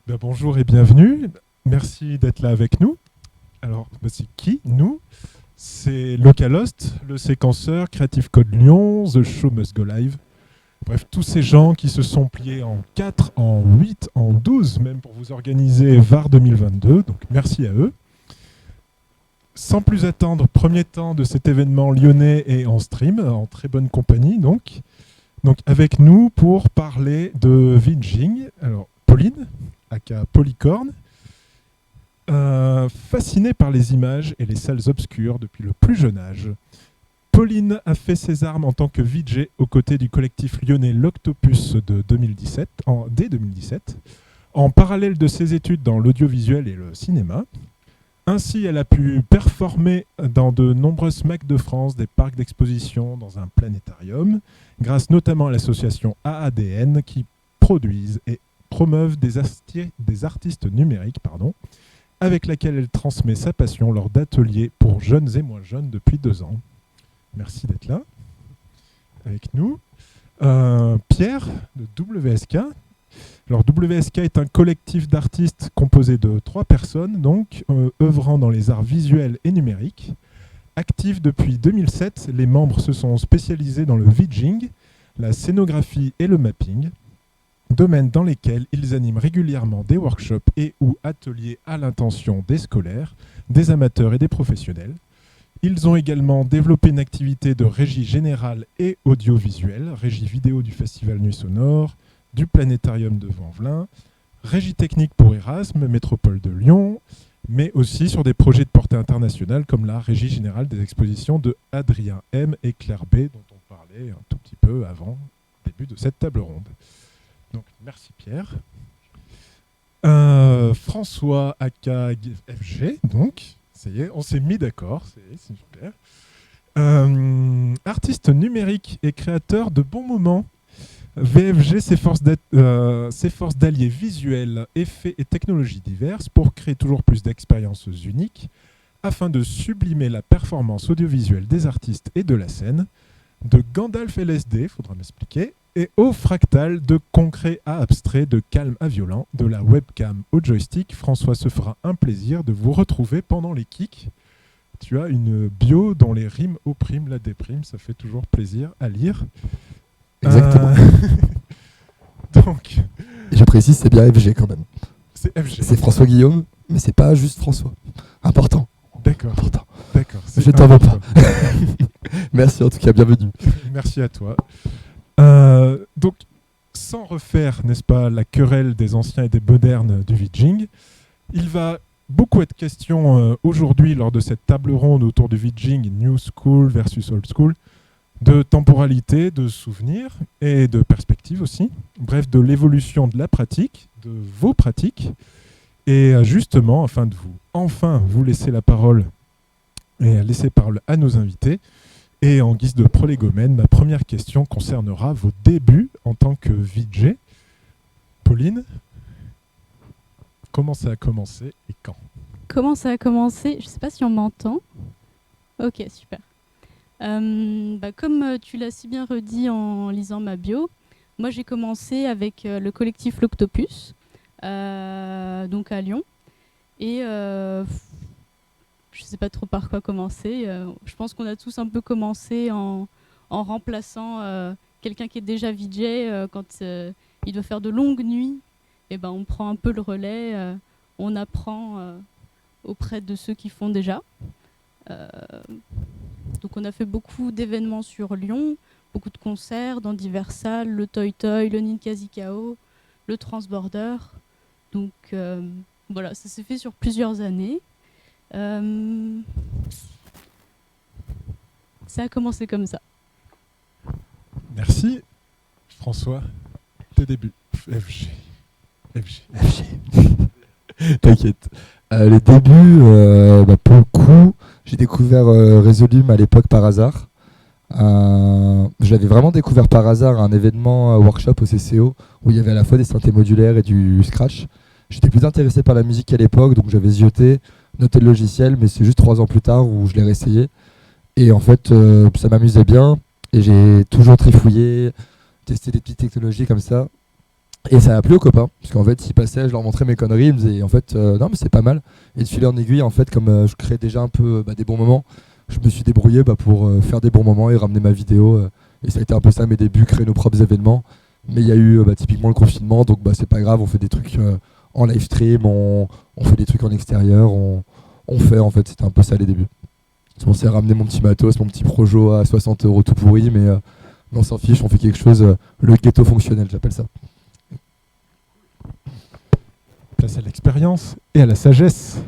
Bonjour et bienvenue. Merci d'être là avec nous. Alors, c'est qui, nous? C'est Localhost, le séquenceur, Creative Code Lyon, The Show Must Go Live. Bref, tous ces gens qui se sont pliés en 4, en 8, en 12, même pour vous organiser VAR 2022. Donc, merci à eux. Sans plus attendre, premier temps de cet événement lyonnais et en stream, en très bonne compagnie, donc avec nous pour parler de Vidjing. Alors, Pauline, aka Polycorne, fascinée par les images et les salles obscures depuis le plus jeune âge. Pauline a fait ses armes en tant que VJ aux côtés du collectif lyonnais L'Octopus dès 2017, en parallèle de ses études dans l'audiovisuel et le cinéma. Ainsi, elle a pu performer dans de nombreuses MAC de France, des parcs d'exposition, dans un planétarium, grâce notamment à l'association AADN qui produisent et promeuvent des artistes numériques, avec laquelle elle transmet sa passion lors d'ateliers pour jeunes et moins jeunes depuis 2 ans. Merci d'être là avec nous. Pierre de WSK. Alors, WSK est un collectif d'artistes composé de 3 personnes, œuvrant dans les arts visuels et numériques. Actifs depuis 2007, les membres se sont spécialisés dans le vidging, la scénographie et le mapping, domaines dans lesquels ils animent régulièrement des workshops et ou ateliers à l'intention des scolaires, des amateurs et des professionnels. Ils ont également développé une activité de régie générale et audiovisuelle, régie vidéo du Festival Nuit Sonore, du Planétarium de Vanvelin, régie technique pour Erasme, Métropole de Lyon, mais aussi sur des projets de portée internationale comme la régie générale des expositions de Adrien M et Claire B, dont on parlait un tout petit peu avant le début de cette table ronde. Donc, merci Pierre. François aka FG, donc, ça y est, on s'est mis d'accord, c'est super. Artiste numérique et créateur de bons moments. VFG s'efforce d'allier visuels, effets et technologies diverses pour créer toujours plus d'expériences uniques afin de sublimer la performance audiovisuelle des artistes et de la scène, de Gandalf LSD, faudra m'expliquer, et au fractal de concret à abstrait, de calme à violent, de la webcam au joystick. François se fera un plaisir de vous retrouver pendant les kicks. Tu as une bio dont les rimes oppriment la déprime, ça fait toujours plaisir à lire. Exactement. Donc, je précise, c'est bien FG quand même. C'est FG. C'est François Guillaume, mais c'est pas juste François. Important. D'accord. Important. D'accord. Je t'en veux pas. Merci en tout cas, bienvenue. Merci à toi. Donc, sans refaire, n'est-ce pas, la querelle des anciens et des modernes du vidging, il va beaucoup être question aujourd'hui, lors de cette table ronde autour du vidging New School versus Old School, de temporalité, de souvenirs et de perspective aussi. Bref, de l'évolution de la pratique, de vos pratiques. Et justement, afin de vous laisser la parole et laisser parole à nos invités, et en guise de prolégomène, ma première question concernera vos débuts en tant que VJ. Pauline, comment ça a commencé et quand? Comment ça a commencé? Je ne sais pas si on m'entend. Ok, super. Comme tu l'as si bien redit en lisant ma bio, moi j'ai commencé avec le collectif L'Octopus, donc à Lyon. Et je ne sais pas trop par quoi commencer. Je pense qu'on a tous un peu commencé en remplaçant quelqu'un qui est déjà VJ quand il doit faire de longues nuits. Et on prend un peu le relais, on apprend auprès de ceux qui font déjà. Donc on a fait beaucoup d'événements sur Lyon, beaucoup de concerts dans diverses salles, le Toy Toy, le Ninkasi Kao, le Transborder. Donc voilà, ça s'est fait sur plusieurs années. Ça a commencé comme ça. Merci. François, tes débuts. FG. T'inquiète. Les débuts, pour le coup, j'ai découvert Resolume à l'époque par hasard. Je l'avais vraiment découvert par hasard à un événement workshop au CCO où il y avait à la fois des synthés modulaires et du scratch. J'étais plus intéressé par la musique à l'époque, donc j'avais zioté, noté le logiciel, mais c'est juste 3 ans plus tard où je l'ai réessayé. Et en fait, ça m'amusait bien et j'ai toujours trifouillé, testé des petites technologies comme ça. Et ça a plu aux copains, parce qu'en fait, ils passaient, je leur montrais mes conneries, ils me disaient, en fait, non, mais c'est pas mal. Et de fil en aiguille, en fait, comme je créais déjà un peu des bons moments, je me suis débrouillé pour faire des bons moments et ramener ma vidéo. Et ça a été un peu ça mes débuts, créer nos propres événements. Mais il y a eu typiquement le confinement, donc c'est pas grave, on fait des trucs en live stream, on fait des trucs en extérieur, on fait, en fait, c'était un peu ça les débuts. Je pensais à ramener mon petit matos, mon petit projo à 60 € tout pourri, mais on s'en fiche, on fait quelque chose, le ghetto fonctionnel, j'appelle ça. Place à l'expérience et à la sagesse.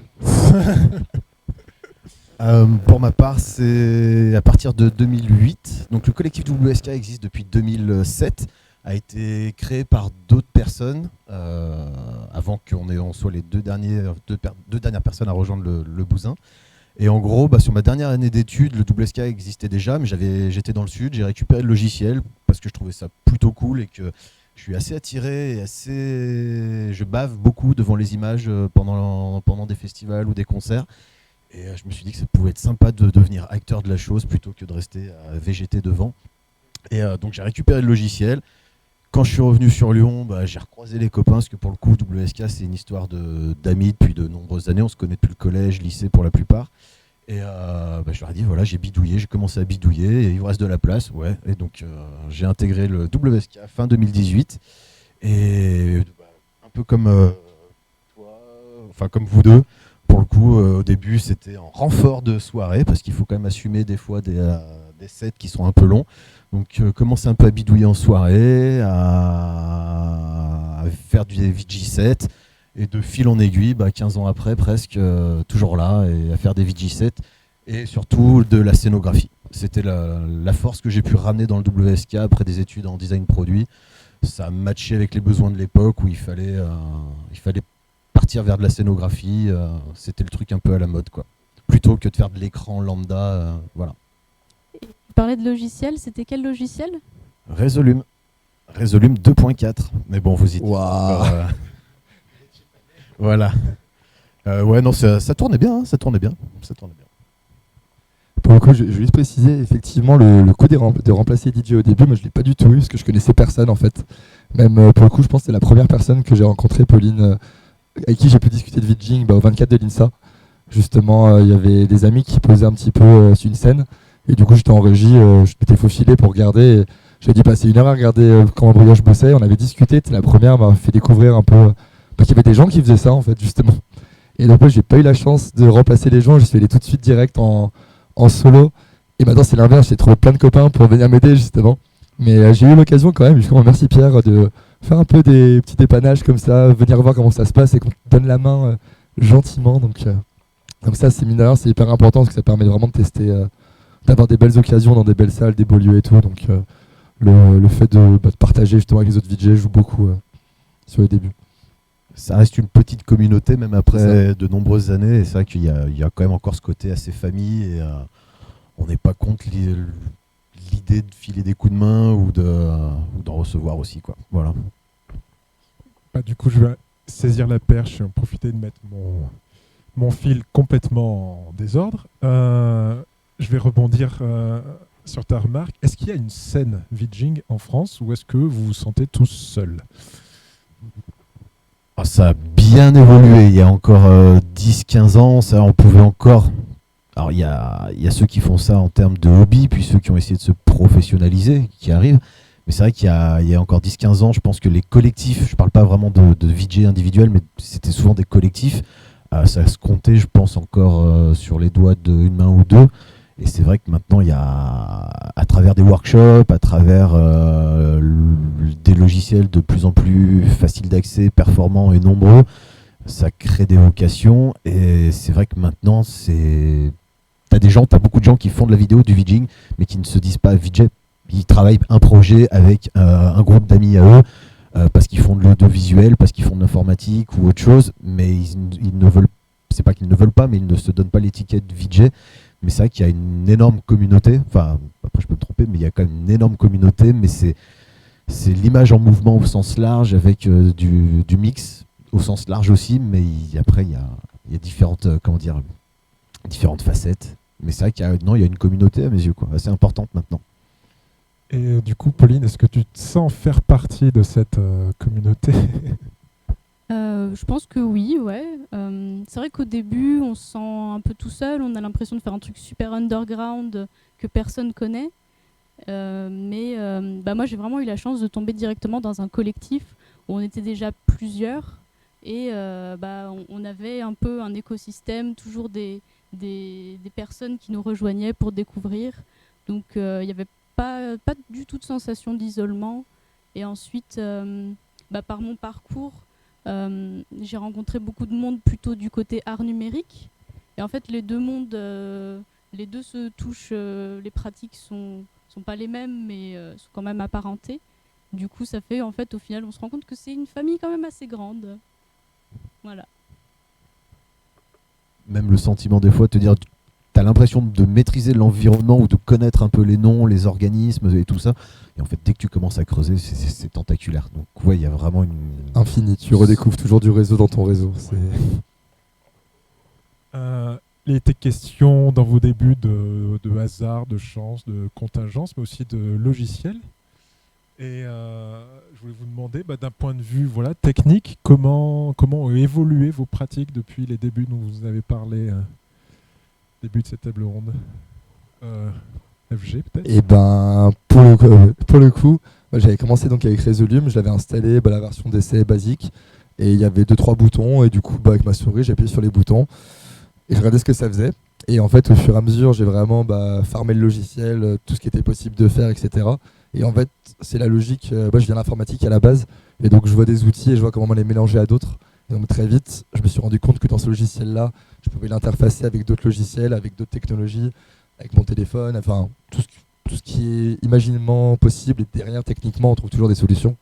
Pour ma part, c'est à partir de 2008. Donc le collectif WSK existe depuis 2007, a été créé par d'autres personnes avant qu'on soit les deux dernières personnes à rejoindre le Bousin. Et en gros, sur ma dernière année d'études, le WSK existait déjà, mais j'étais dans le sud, j'ai récupéré le logiciel parce que je trouvais ça plutôt cool et que je suis assez attiré et je bave beaucoup devant les images pendant des festivals ou des concerts. Et je me suis dit que ça pouvait être sympa de devenir acteur de la chose plutôt que de rester à végéter devant. Et donc j'ai récupéré le logiciel. Quand je suis revenu sur Lyon, j'ai recroisé les copains, parce que pour le coup, WSK, c'est une histoire d'amis depuis de nombreuses années. On se connaît depuis le collège, lycée pour la plupart. Et je leur ai dit, voilà, j'ai bidouillé, j'ai commencé à bidouiller, et il vous reste de la place. Ouais. Et donc j'ai intégré le WSK fin 2018. Et un peu comme toi, enfin comme vous deux, pour le coup, au début, c'était en renfort de soirée, parce qu'il faut quand même assumer des fois des sets qui sont un peu longs. Donc commencer un peu à bidouiller en soirée, à faire du VG set, et de fil en aiguille, 15 ans après, presque, toujours là, et à faire des VG sets, et surtout de la scénographie. C'était la force que j'ai pu ramener dans le WSK après des études en design produit. Ça matchait avec les besoins de l'époque où il fallait partir vers de la scénographie. C'était le truc un peu à la mode, quoi. Plutôt que de faire de l'écran lambda, voilà. Tu parlais de logiciel, c'était quel logiciel ? Resolume 2.4. Mais bon, vous y dites. Waouh. Voilà. Ouais, non, ça tournait bien, ça tournait bien. Pour le coup, je vais juste préciser, effectivement, le coup de remplacer DJ au début, moi je l'ai pas du tout eu, parce que je connaissais personne en fait. Même pour le coup, je pense que c'est la première personne que j'ai rencontrée, Pauline, avec qui j'ai pu discuter de VJing au 24 de l'INSA. Justement, il y avait des amis qui posaient un petit peu sur une scène. Et du coup, j'étais en régie, je m'étais faufilé pour regarder. J'ai dû passer 1 heure à regarder comment Brioche bossait. On avait discuté. La première m'a fait découvrir un peu qu'il y avait des gens qui faisaient ça, en fait, justement. Et donc, j'ai pas eu la chance de remplacer les gens. Je suis allé tout de suite direct en solo. Et maintenant, c'est l'inverse. J'ai trouvé plein de copains pour venir m'aider, justement. Mais j'ai eu l'occasion, quand même, justement, merci Pierre, de faire un peu des petits dépannages comme ça, venir voir comment ça se passe et qu'on te donne la main gentiment. Donc ça, c'est mine de rien, c'est hyper important parce que ça permet vraiment de tester. D'avoir des belles occasions dans des belles salles, des beaux lieux et tout. Donc le fait de partager justement avec les autres VJ joue beaucoup sur les débuts. Ça reste une petite communauté même après de nombreuses années. Et c'est vrai qu'il y a quand même encore ce côté assez famille. Et on n'est pas contre l'idée de filer des coups de main ou d'en recevoir aussi, quoi. Voilà. Du coup, je vais saisir la perche et en profiter de mettre mon fil complètement en désordre. Je vais rebondir sur ta remarque. Est-ce qu'il y a une scène VJing en France ou est-ce que vous vous sentez tous seuls ? Ça a bien évolué. Il y a encore 10-15 ans, ça, on pouvait encore... Alors, il y a ceux qui font ça en termes de hobby, puis ceux qui ont essayé de se professionnaliser, qui arrivent. Mais c'est vrai qu'il y a encore 10-15 ans, je pense que les collectifs, je ne parle pas vraiment de VJ individuels, mais c'était souvent des collectifs. Ça se comptait, je pense, encore sur les doigts d'une main ou deux. Et c'est vrai que maintenant, il y a, à travers des workshops, à travers des logiciels de plus en plus faciles d'accès, performants et nombreux, ça crée des vocations. Et c'est vrai que maintenant, t'as beaucoup de gens qui font de la vidéo, du VJing, mais qui ne se disent pas VJ. Ils travaillent un projet avec un groupe d'amis à eux, parce qu'ils font de l'audiovisuel, parce qu'ils font de l'informatique ou autre chose, mais ils ne veulent, c'est pas qu'ils ne veulent pas, mais ils ne se donnent pas l'étiquette VJ. Mais c'est vrai qu'il y a une énorme communauté, enfin, après je peux me tromper, mais il y a quand même une énorme communauté, mais c'est l'image en mouvement au sens large avec du mix au sens large aussi, mais après il y a différentes, différentes facettes. Mais c'est vrai qu'il y a une communauté à mes yeux, quoi, assez importante maintenant. Et du coup, Pauline, est-ce que tu te sens faire partie de cette communauté? Je pense que oui, ouais. C'est vrai qu'au début, on se sent un peu tout seul, on a l'impression de faire un truc super underground que personne connaît. Mais moi, j'ai vraiment eu la chance de tomber directement dans un collectif où on était déjà plusieurs et on avait un peu un écosystème, toujours des personnes qui nous rejoignaient pour découvrir. Donc, il n'y avait pas du tout de sensation d'isolement. Et ensuite, par mon parcours, j'ai rencontré beaucoup de monde plutôt du côté art numérique. Et en fait, les deux mondes, les deux se touchent, les pratiques sont pas les mêmes, mais sont quand même apparentées. Du coup, ça fait, en fait, au final, on se rend compte que c'est une famille quand même assez grande. Voilà. Même le sentiment des fois de te dire, t'as l'impression de maîtriser l'environnement ou de connaître un peu les noms, les organismes et tout ça. Et en fait, dès que tu commences à creuser, c'est tentaculaire. Donc ouais, il y a vraiment une... Infini, tu redécouvres toujours du réseau dans ton réseau. Il était question dans vos débuts de hasard, de chance, de contingence, mais aussi de logiciel. Et je voulais vous demander, d'un point de vue technique, comment ont évolué vos pratiques depuis les débuts dont vous avez parlé, début de cette table ronde. FG peut-être. Et pour le coup, j'avais commencé donc avec Resolume, je l'avais installé la version d'essai basique, et il y avait 2-3 boutons, et du coup avec ma souris j'ai appuyé sur les boutons et je regardais ce que ça faisait. Et en fait, au fur et à mesure, j'ai vraiment farmé le logiciel, tout ce qui était possible de faire, etc. Et en fait, c'est la logique. Moi, je viens de l'informatique à la base, et donc je vois des outils et je vois comment les mélanger à d'autres. Et donc très vite, je me suis rendu compte que dans ce logiciel-là, je pouvais l'interfacer avec d'autres logiciels, avec d'autres technologies, avec mon téléphone, enfin tout ce qui est imaginement possible. Et derrière, techniquement, on trouve toujours des solutions.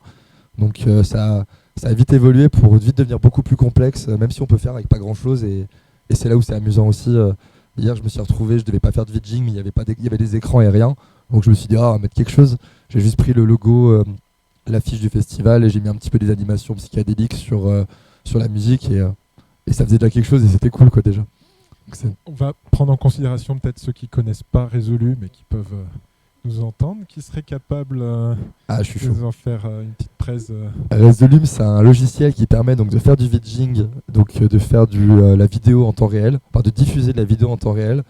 Donc ça a vite évolué pour vite devenir beaucoup plus complexe, même si on peut faire avec pas grand-chose. Et c'est là où c'est amusant aussi. Hier, je me suis retrouvé, je devais pas faire de vidging, mais il y avait des écrans et rien. Donc je me suis dit, mettre quelque chose. J'ai juste pris le logo, l'affiche du festival, et j'ai mis un petit peu des animations psychédéliques sur la musique. Et ça faisait déjà quelque chose, et c'était cool, quoi, déjà. Donc, on va prendre en considération peut-être ceux qui connaissent pas Resolume mais qui peuvent nous entendre, qui seraient capables je suis chaud. de nous en faire une petite presse. Resolume, c'est un logiciel qui permet donc de faire du vidging, donc de faire la vidéo en temps réel, de diffuser de la vidéo en temps réel.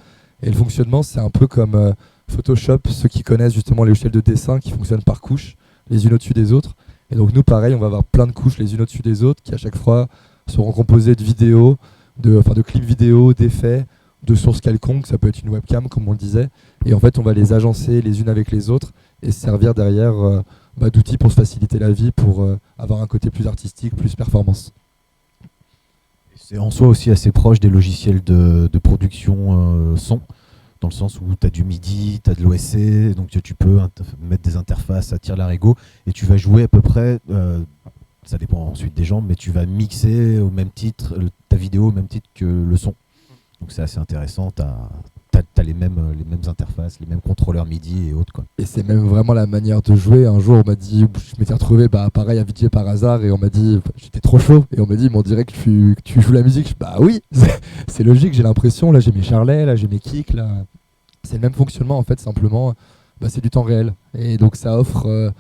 Et le fonctionnement, c'est un peu comme Photoshop, ceux qui connaissent justement les logiciels de dessin qui fonctionnent par couches, les unes au-dessus des autres. Et donc nous, pareil, on va avoir plein de couches les unes au-dessus des autres qui à chaque fois seront composées de vidéos, de clips vidéo, d'effets, de sources quelconques. Ça peut être une webcam, comme on le disait. Et en fait, on va les agencer les unes avec les autres et servir derrière d'outils pour se faciliter la vie, pour avoir un côté plus artistique, plus performance. C'est en soi aussi assez proche des logiciels de production son, dans le sens où tu as du MIDI, tu as de l'OSC, donc tu peux mettre des interfaces à tire-larigot et tu vas jouer à peu près, ça dépend ensuite des gens, mais tu vas mixer au même titre, ta vidéo au même titre que le son. Donc c'est assez intéressant, tu as les mêmes interfaces, les mêmes contrôleurs MIDI et autres, quoi. Et c'est même vraiment la manière de jouer. Un jour, on m'a dit, je m'étais retrouvé pareil à VJ par hasard, et on m'a dit, j'étais trop chaud, et on m'a dit, on dirait que tu joues la musique. Oui, c'est logique, j'ai l'impression. Là, j'ai mes charlets, là, j'ai mes kicks, là. C'est le même fonctionnement, en fait, simplement, c'est du temps réel. Et donc, ça offre,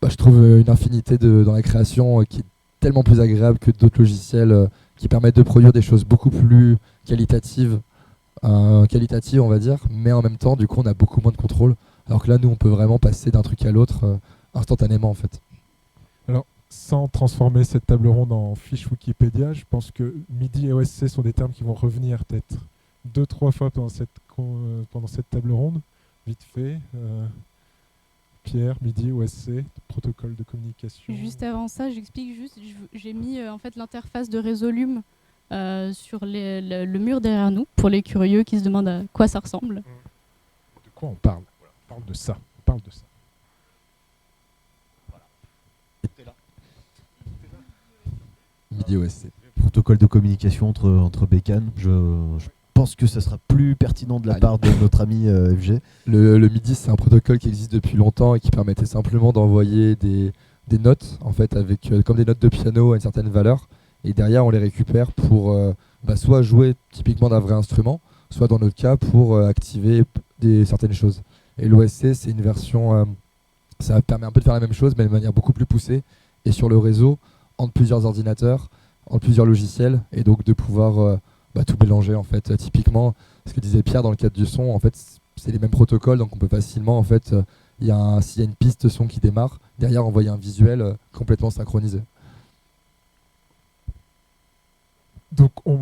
je trouve, une infinité dans la création qui est tellement plus agréable que d'autres logiciels qui permettent de produire des choses beaucoup plus qualitatives, on va dire, mais en même temps, du coup, on a beaucoup moins de contrôle. Alors que là, nous, on peut vraiment passer d'un truc à l'autre instantanément, en fait. Alors, sans transformer cette table ronde en fiche Wikipédia, je pense que MIDI et OSC sont des termes qui vont revenir peut-être 2-3 fois pendant cette table ronde. Vite fait. Pierre, MIDI, OSC, protocole de communication. Juste avant ça, j'explique juste, j'ai mis en fait l'interface de Resolume sur le mur derrière nous, pour les curieux qui se demandent à quoi ça ressemble. De quoi on parle? On parle de ça. Voilà. MIDI OSC. Protocole de communication entre bécanes, je pense que ça sera plus pertinent de la part de notre ami FG. Le MIDI, c'est un protocole qui existe depuis longtemps et qui permettait simplement d'envoyer des notes, en fait, avec comme des notes de piano à une certaine valeur. Et derrière, on les récupère pour soit jouer typiquement d'un vrai instrument, soit dans notre cas pour activer certaines choses. Et l'OSC, c'est une version Ça permet un peu de faire la même chose, mais de manière beaucoup plus poussée. Et sur le réseau, entre plusieurs ordinateurs, entre plusieurs logiciels, et donc de pouvoir tout mélanger en fait. Typiquement, ce que disait Pierre dans le cadre du son, en fait, c'est les mêmes protocoles, donc on peut facilement, en fait, s'il y a une piste son qui démarre, derrière envoyer un visuel complètement synchronisé. Donc on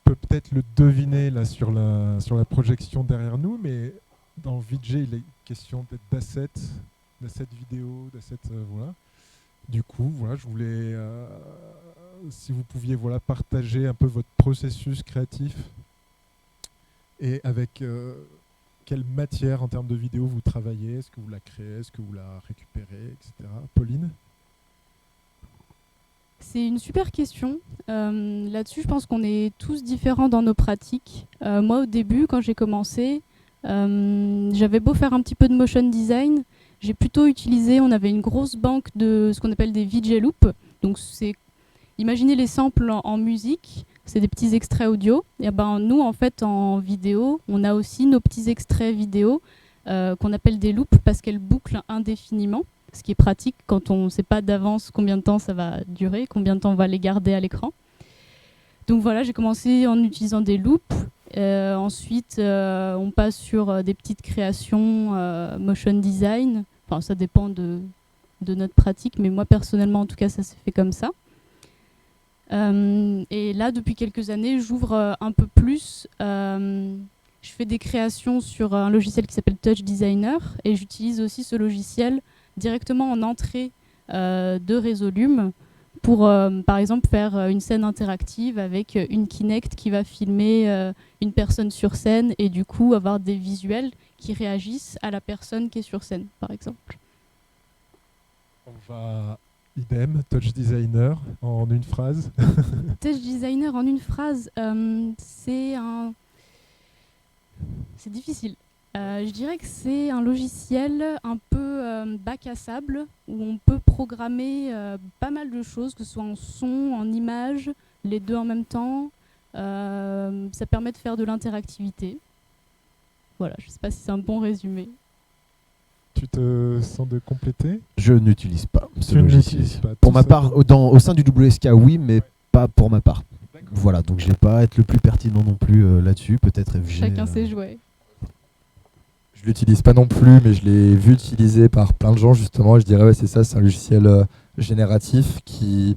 peut peut-être le deviner là sur la projection derrière nous, mais dans VJ, il est question peut-être d'assets vidéo, d'assets voilà. Du coup, voilà, je voulais, si vous pouviez voilà, partager un peu votre processus créatif et avec quelle matière en termes de vidéo vous travaillez, est-ce que vous la créez, est-ce que vous la récupérez, etc. Pauline? C'est une super question. Là-dessus, je pense qu'on est tous différents dans nos pratiques. Moi, au début, quand j'ai commencé, j'avais beau faire un petit peu de motion design, j'ai plutôt utilisé, on avait une grosse banque de ce qu'on appelle des VJ Loops. Donc, imaginez les samples en musique, c'est des petits extraits audio. Et ben, nous, en fait, en vidéo, on a aussi nos petits extraits vidéo qu'on appelle des loops parce qu'elles bouclent indéfiniment. Ce qui est pratique quand on ne sait pas d'avance combien de temps ça va durer, combien de temps on va les garder à l'écran. Donc voilà, j'ai commencé en utilisant des loops. Ensuite, on passe sur des petites créations motion design. Enfin, ça dépend de notre pratique, mais moi personnellement, en tout cas, ça s'est fait comme ça. Et là, depuis quelques années, j'ouvre un peu plus. Je fais des créations sur un logiciel qui s'appelle Touch Designer et j'utilise aussi ce logiciel directement en entrée de Resolume pour, par exemple, faire une scène interactive avec une Kinect qui va filmer une personne sur scène et du coup avoir des visuels qui réagissent à la personne qui est sur scène, par exemple. On va idem, Touch Designer en une phrase. Touch Designer en une phrase, c'est difficile. Je dirais que c'est un logiciel un peu bac à sable où on peut programmer pas mal de choses, que ce soit en son, en image, les deux en même temps. Ça permet de faire de l'interactivité. Voilà, je ne sais pas si c'est un bon résumé. Tu te sens de compléter? Je n'utilise pas ce Tu logiciel. n'utilises pas. Pour Tout ma ça. part, au sein du WSK, oui, mais pas pour ma part. Voilà, donc je vais pas être le plus pertinent non plus là-dessus. Peut-être FG. Chacun ses jouets. Je l'utilise pas non plus, mais je l'ai vu utilisé par plein de gens justement. Je dirais ouais, c'est ça, c'est un logiciel génératif qui,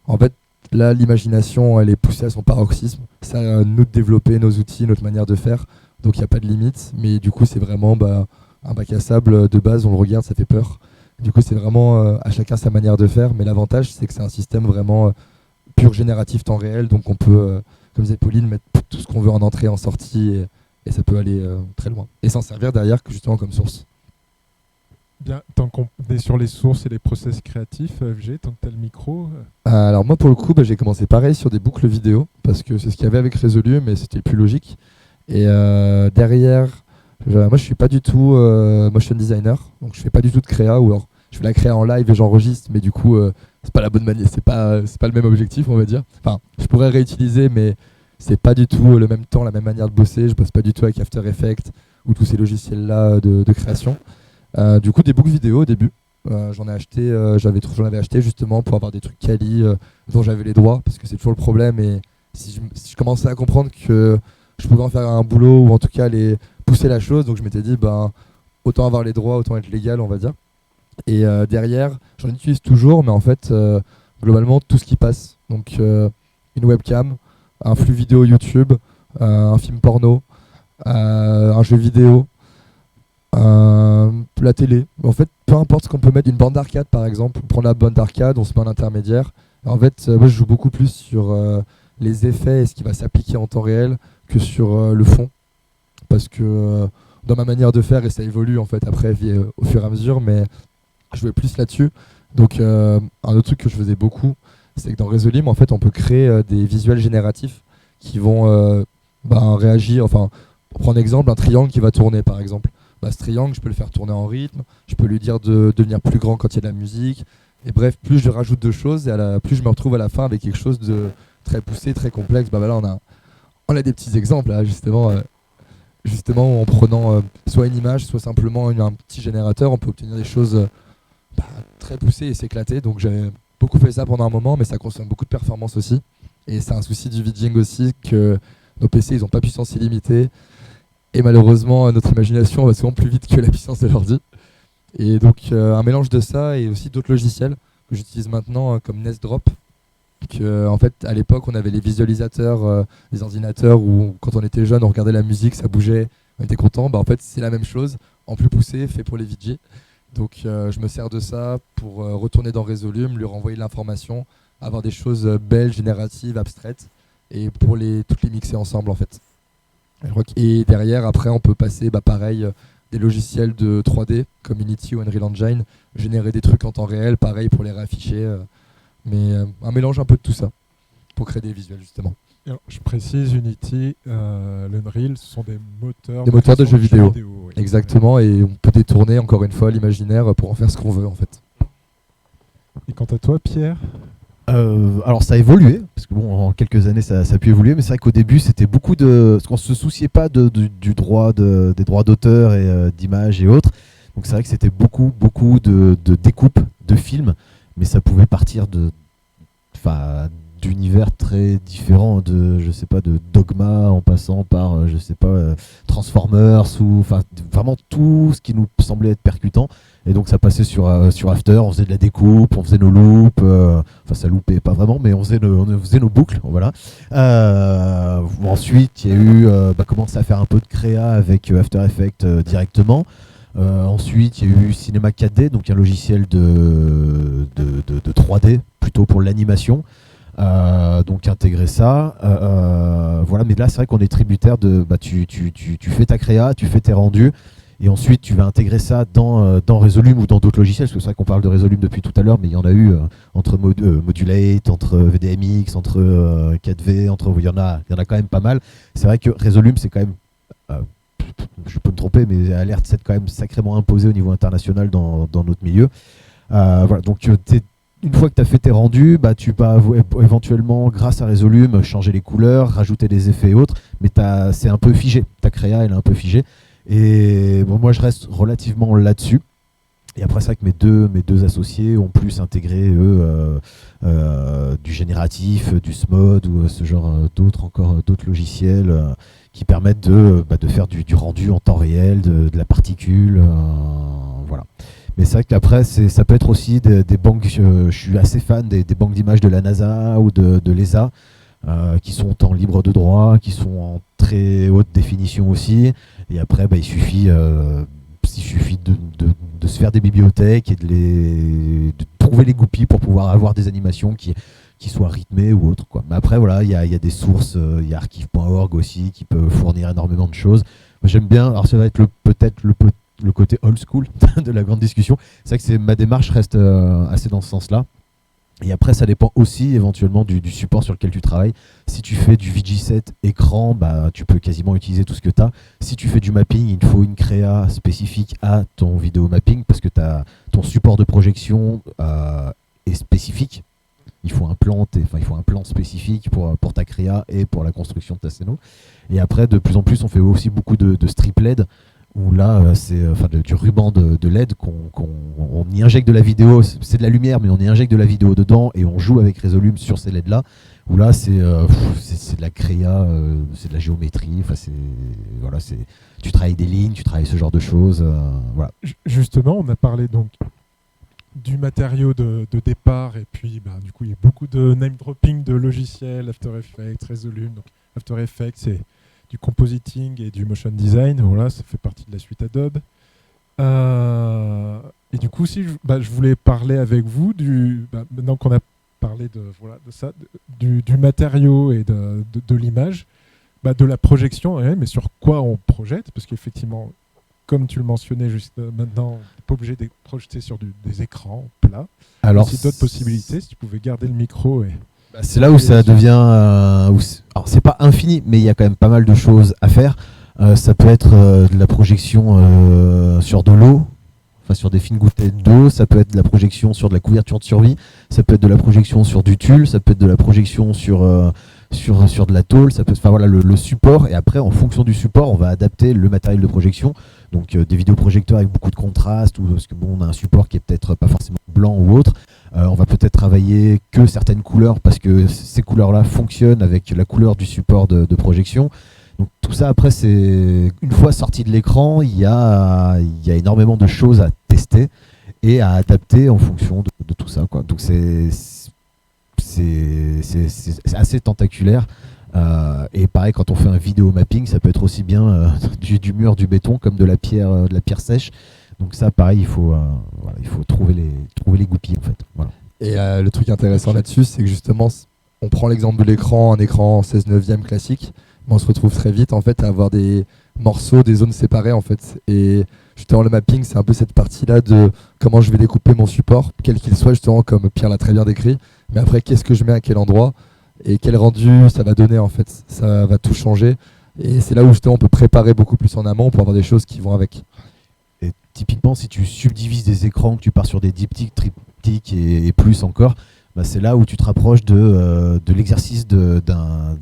en fait, là l'imagination elle est poussée à son paroxysme. C'est à nous de développer nos outils, notre manière de faire. Donc il n'y a pas de limite, mais du coup c'est vraiment un bac à sable de base. On le regarde, ça fait peur. Du coup c'est vraiment à chacun sa manière de faire. Mais l'avantage c'est que c'est un système vraiment pur génératif temps réel. Donc on peut, comme disait Pauline, mettre tout ce qu'on veut en entrée, en sortie. Et ça peut aller très loin. Et s'en servir derrière justement comme source. Bien, tant qu'on est sur les sources et les process créatifs, FG, tant que tu as le micro. Alors moi pour le coup, j'ai commencé pareil sur des boucles vidéo, parce que c'est ce qu'il y avait avec Resolume, mais c'était le plus logique. Et derrière, moi je suis pas du tout motion designer, donc je fais pas du tout de créa, ou alors je fais la créa en live et j'enregistre, mais du coup c'est pas la bonne manière, c'est pas le même objectif on va dire. Enfin, je pourrais réutiliser, mais c'est pas du tout le même temps, la même manière de bosser. Je bosse pas du tout avec After Effects ou tous ces logiciels-là de création. Du coup, des books vidéo au début. J'en avais acheté justement pour avoir des trucs quali dont j'avais les droits, parce que c'est toujours le problème. Et si je commençais à comprendre que je pouvais en faire un boulot ou en tout cas aller pousser la chose, donc je m'étais dit autant avoir les droits, autant être légal, on va dire. Et derrière, j'en utilise toujours, mais en fait, globalement, tout ce qui passe. Donc une webcam, un flux vidéo YouTube, un film porno, un jeu vidéo, la télé. En fait, peu importe ce qu'on peut mettre, une bande d'arcade par exemple, on prend la bande d'arcade, on se met en intermédiaire. En fait, moi je joue beaucoup plus sur les effets et ce qui va s'appliquer en temps réel que sur le fond. Parce que dans ma manière de faire, et ça évolue en fait après au fur et à mesure, mais je jouais plus là-dessus. Donc un autre truc que je faisais beaucoup, c'est que dans Resolume, en fait, on peut créer des visuels génératifs qui vont réagir. Enfin, pour prendre exemple, un triangle qui va tourner, par exemple. Ce triangle, je peux le faire tourner en rythme, je peux lui dire de devenir plus grand quand il y a de la musique. Et bref, plus je rajoute de choses, et plus je me retrouve à la fin avec quelque chose de très poussé, très complexe. Là, on a des petits exemples, là, justement. justement en prenant soit une image, soit simplement un petit générateur, on peut obtenir des choses très poussées et s'éclater. Donc j'avais beaucoup fait ça pendant un moment, mais ça consomme beaucoup de performance aussi. Et c'est un souci du VJing aussi que nos PC ils n'ont pas puissance illimitée. Et malheureusement, notre imagination va souvent plus vite que la puissance de l'ordi. Et donc un mélange de ça et aussi d'autres logiciels que j'utilise maintenant comme NestDrop. En fait, à l'époque, on avait les visualisateurs des ordinateurs où quand on était jeune, on regardait la musique, ça bougeait, on était content. En fait, c'est la même chose, en plus poussé, fait pour les VJ. Donc je me sers de ça pour retourner dans Resolume, lui renvoyer de l'information, avoir des choses belles, génératives, abstraites, et pour toutes les mixer ensemble en fait. Et derrière, après, on peut passer pareil, des logiciels de 3D comme Unity ou Unreal Engine, générer des trucs en temps réel, pareil pour les réafficher, mais un mélange un peu de tout ça pour créer des visuels justement. Alors, je précise, Unity, l'Unreal, ce sont des moteurs de jeux vidéo. Oui. Exactement, et on peut détourner encore une fois l'imaginaire pour en faire ce qu'on veut en fait. Et quant à toi, Pierre? Alors ça a évolué, parce que bon, en quelques années ça a pu évoluer, mais c'est vrai qu'au début c'était beaucoup de... Parce qu'on se souciait pas du droit des droits d'auteur et d'image et autres, donc c'est vrai que c'était beaucoup de découpes de films, mais ça pouvait partir d'univers très différents, de Dogma en passant par Transformers, ou vraiment tout ce qui nous semblait être percutant. Et donc ça passait sur After, on faisait de la découpe, on faisait nos loops, ça loupait pas vraiment, mais on faisait nos boucles, voilà. Ensuite il y a eu commencer à faire un peu de créa avec After Effects directement. Ensuite il y a eu Cinema 4D, donc un logiciel de 3D plutôt pour l'animation. Donc intégrer ça, voilà. Mais là c'est vrai qu'on est tributaire de tu fais ta créa, tu fais tes rendus, et ensuite tu vas intégrer ça dans Resolume ou dans d'autres logiciels, parce que c'est vrai qu'on parle de Resolume depuis tout à l'heure, mais il y en a eu entre Modulate, entre VDMX, entre 4V, il y en a quand même pas mal. C'est vrai que Resolume c'est quand même, je peux me tromper, mais Alert c'est quand même sacrément imposé au niveau international dans notre milieu. Voilà, donc une fois que tu as fait tes rendus, tu peux éventuellement, grâce à Resolume, changer les couleurs, rajouter des effets et autres, mais c'est un peu figé. Ta créa, elle est un peu figée. Et bon, moi, je reste relativement là-dessus. Et après, c'est vrai que mes deux associés ont plus intégré, eux, du génératif, du SMOD ou ce genre d'autres logiciels qui permettent de faire du rendu en temps réel, de la particule. Voilà. Mais c'est vrai qu'après, ça peut être aussi des banques, je suis assez fan des banques d'images de la NASA ou de l'ESA, qui sont en libre de droit, qui sont en très haute définition aussi. Et après, il suffit de se faire des bibliothèques et de trouver les goupilles pour pouvoir avoir des animations qui soient rythmées ou autres, quoi. Mais après, voilà, il y a des sources, il y a archive.org aussi qui peut fournir énormément de choses. Moi, j'aime bien, alors ça va être peut-être le côté old school de la grande discussion. C'est vrai que ma démarche reste assez dans ce sens-là. Et après, ça dépend aussi éventuellement du support sur lequel tu travailles. Si tu fais du VG7 écran, tu peux quasiment utiliser tout ce que tu as. Si tu fais du mapping, il te faut une créa spécifique à ton vidéo mapping, parce que ton support de projection est spécifique. Il faut un plan spécifique pour ta créa et pour la construction de ta scéno. Et après, de plus en plus, on fait aussi beaucoup de strip LED, où là c'est du ruban de LED on y injecte de la vidéo, c'est de la lumière mais on y injecte de la vidéo dedans et on joue avec Resolume sur ces LED là, où là c'est de la créa, c'est de la géométrie, tu travailles des lignes, tu travailles ce genre de choses, voilà. Justement, on a parlé donc du matériau de départ, et puis du coup il y a beaucoup de name dropping de logiciels, After Effects, Resolume. Donc After Effects c'est du compositing et du motion design, voilà, ça fait partie de la suite Adobe. Et du coup, si je voulais parler avec vous maintenant qu'on a parlé de ça, du matériau et de l'image, de la projection, mais sur quoi on projette, parce qu'effectivement, comme tu le mentionnais juste maintenant, on n'est pas obligé de projeter sur des écrans plats. Alors, c'est d'autres possibilités, si tu pouvais garder le micro et... C'est là où ça devient... alors c'est pas infini, mais il y a quand même pas mal de choses à faire. Ça peut être de la projection sur de l'eau, sur des fines gouttelettes d'eau. Ça peut être de la projection sur de la couverture de survie. Ça peut être de la projection sur du tulle. Ça peut être de la projection sur sur de la tôle, ça peut se faire voilà, le support, et après en fonction du support on va adapter le matériel de projection, donc des vidéoprojecteurs avec beaucoup de contraste, ou parce que bon, on a un support qui est peut-être pas forcément blanc ou autre, on va peut-être travailler que certaines couleurs parce que ces couleurs là fonctionnent avec la couleur du support de projection. Donc tout ça après, c'est une fois sorti de l'écran, il y a énormément de choses à tester et à adapter en fonction de tout ça, quoi. Donc c'est assez tentaculaire. Et pareil, quand on fait un vidéo mapping, ça peut être aussi bien du mur, du béton, comme de la pierre sèche. Donc ça, pareil, il faut trouver les goupilles, en fait. Voilà. Et le truc intéressant là-dessus, c'est que justement, on prend l'exemple de l'écran, un écran 16/9 classique, mais on se retrouve très vite en fait à avoir des morceaux, des zones séparées en fait. Et justement, le mapping, c'est un peu cette partie-là de comment je vais découper mon support, quel qu'il soit, justement, comme Pierre l'a très bien décrit. Mais après, qu'est-ce que je mets à quel endroit et quel rendu ça va donner en fait. Ça va tout changer. Et c'est là où justement on peut préparer beaucoup plus en amont pour avoir des choses qui vont avec. Et typiquement, si tu subdivises des écrans, que tu pars sur des diptyques, triptyques et plus encore, bah c'est là où tu te rapproches de l'exercice d'un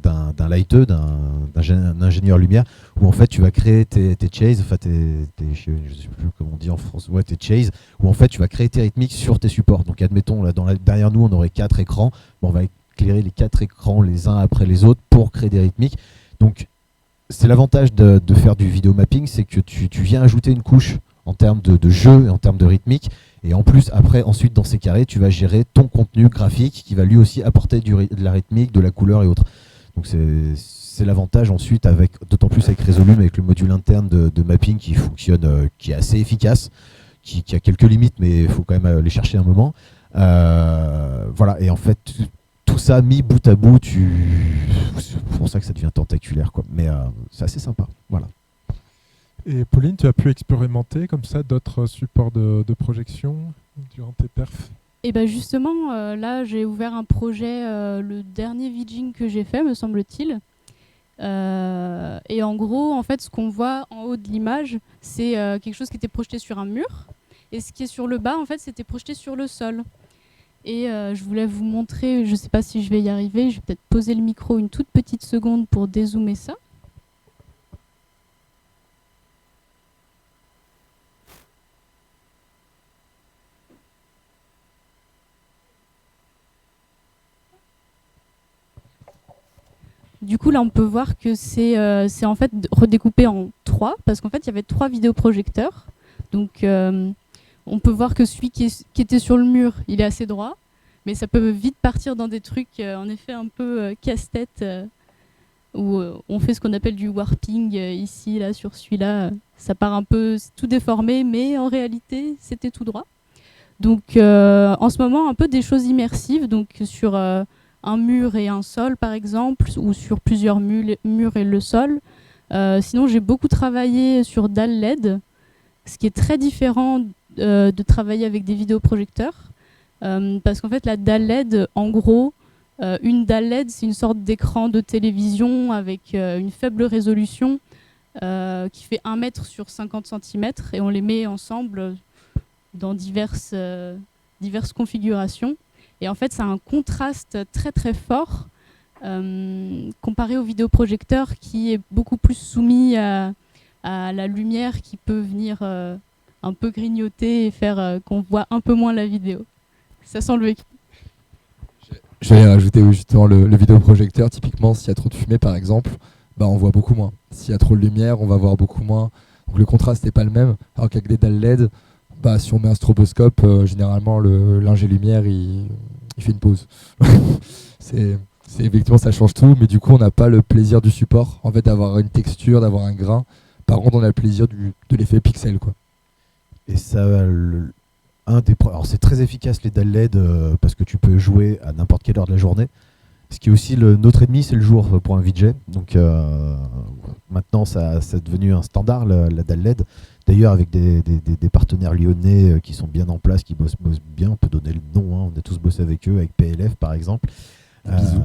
lighteux, d'un ingénieur lumière, où en fait tu vas créer tes chases, enfin je sais plus comment on dit en France, ouais, tes chases, où en fait tu vas créer tes rythmiques sur tes supports. Donc admettons, là, derrière nous on aurait 4 écrans, bon, on va éclairer les 4 écrans les uns après les autres pour créer des rythmiques. Donc c'est l'avantage de faire du vidéo mapping, c'est que tu viens ajouter une couche en termes de jeu et en termes de rythmique. Et en plus, après, ensuite, dans ces carrés, tu vas gérer ton contenu graphique qui va lui aussi apporter de la rythmique, de la couleur et autres. Donc c'est l'avantage ensuite, d'autant plus avec Resolume, avec le module interne de mapping qui fonctionne, qui est assez efficace, qui a quelques limites, mais il faut quand même aller chercher un moment. Voilà, et en fait, tout ça mis bout à bout, c'est pour ça que ça devient tentaculaire, quoi. Mais c'est assez sympa. Voilà. Et Pauline, tu as pu expérimenter comme ça d'autres supports de projection durant tes perfs? Et bien justement, là j'ai ouvert un projet, le dernier vidging que j'ai fait, me semble-t-il. Et en gros, en fait, ce qu'on voit en haut de l'image, c'est quelque chose qui était projeté sur un mur. Et ce qui est sur le bas, en fait, c'était projeté sur le sol. Et je voulais vous montrer, je ne sais pas si je vais y arriver, je vais peut-être poser le micro une toute petite seconde pour dézoomer ça. Du coup, là, on peut voir que c'est en fait redécoupé en 3, parce qu'en fait, il y avait 3 vidéoprojecteurs. Donc, on peut voir que celui qui était sur le mur, il est assez droit, mais ça peut vite partir dans des trucs, en effet, un peu casse-tête, où on fait ce qu'on appelle du warping, ici, là, sur celui-là. Ça part un peu tout déformé, mais en réalité, c'était tout droit. Donc, en ce moment, un peu des choses immersives, donc sur un mur et un sol, par exemple, ou sur plusieurs murs et le sol. Sinon, j'ai beaucoup travaillé sur dalle LED, ce qui est très différent de travailler avec des vidéoprojecteurs. Parce qu'en fait, la dalle LED, en gros, une dalle LED, c'est une sorte d'écran de télévision avec une faible résolution qui fait 1 mètre sur 50 cm, et on les met ensemble dans diverses configurations. Et en fait, ça a un contraste très très fort comparé au vidéoprojecteur qui est beaucoup plus soumis à la lumière qui peut venir un peu grignoter et faire qu'on voit un peu moins la vidéo. Ça sent le vécu. Je vais rajouter justement le vidéoprojecteur. Typiquement, s'il y a trop de fumée par exemple, bah, on voit beaucoup moins. S'il y a trop de lumière, on va voir beaucoup moins. Donc le contraste n'est pas le même. Alors qu'avec des dalles LED, bah, si on met un stroboscope, généralement l'ingé lumière il fait une pause. c'est effectivement, ça change tout, mais du coup on n'a pas le plaisir du support, en fait, d'avoir une texture, d'avoir un grain. Par contre, on a le plaisir de l'effet pixel, quoi. Et ça, alors c'est très efficace les dalles LED parce que tu peux jouer à n'importe quelle heure de la journée. Ce qui est aussi notre ennemi, c'est le jour pour un VJ. Donc maintenant, ça c'est devenu un standard, la dalle LED. D'ailleurs, avec des partenaires lyonnais qui sont bien en place, qui bossent bien, on peut donner le nom, hein, on a tous bossé avec eux, avec PLF par exemple. Bisous.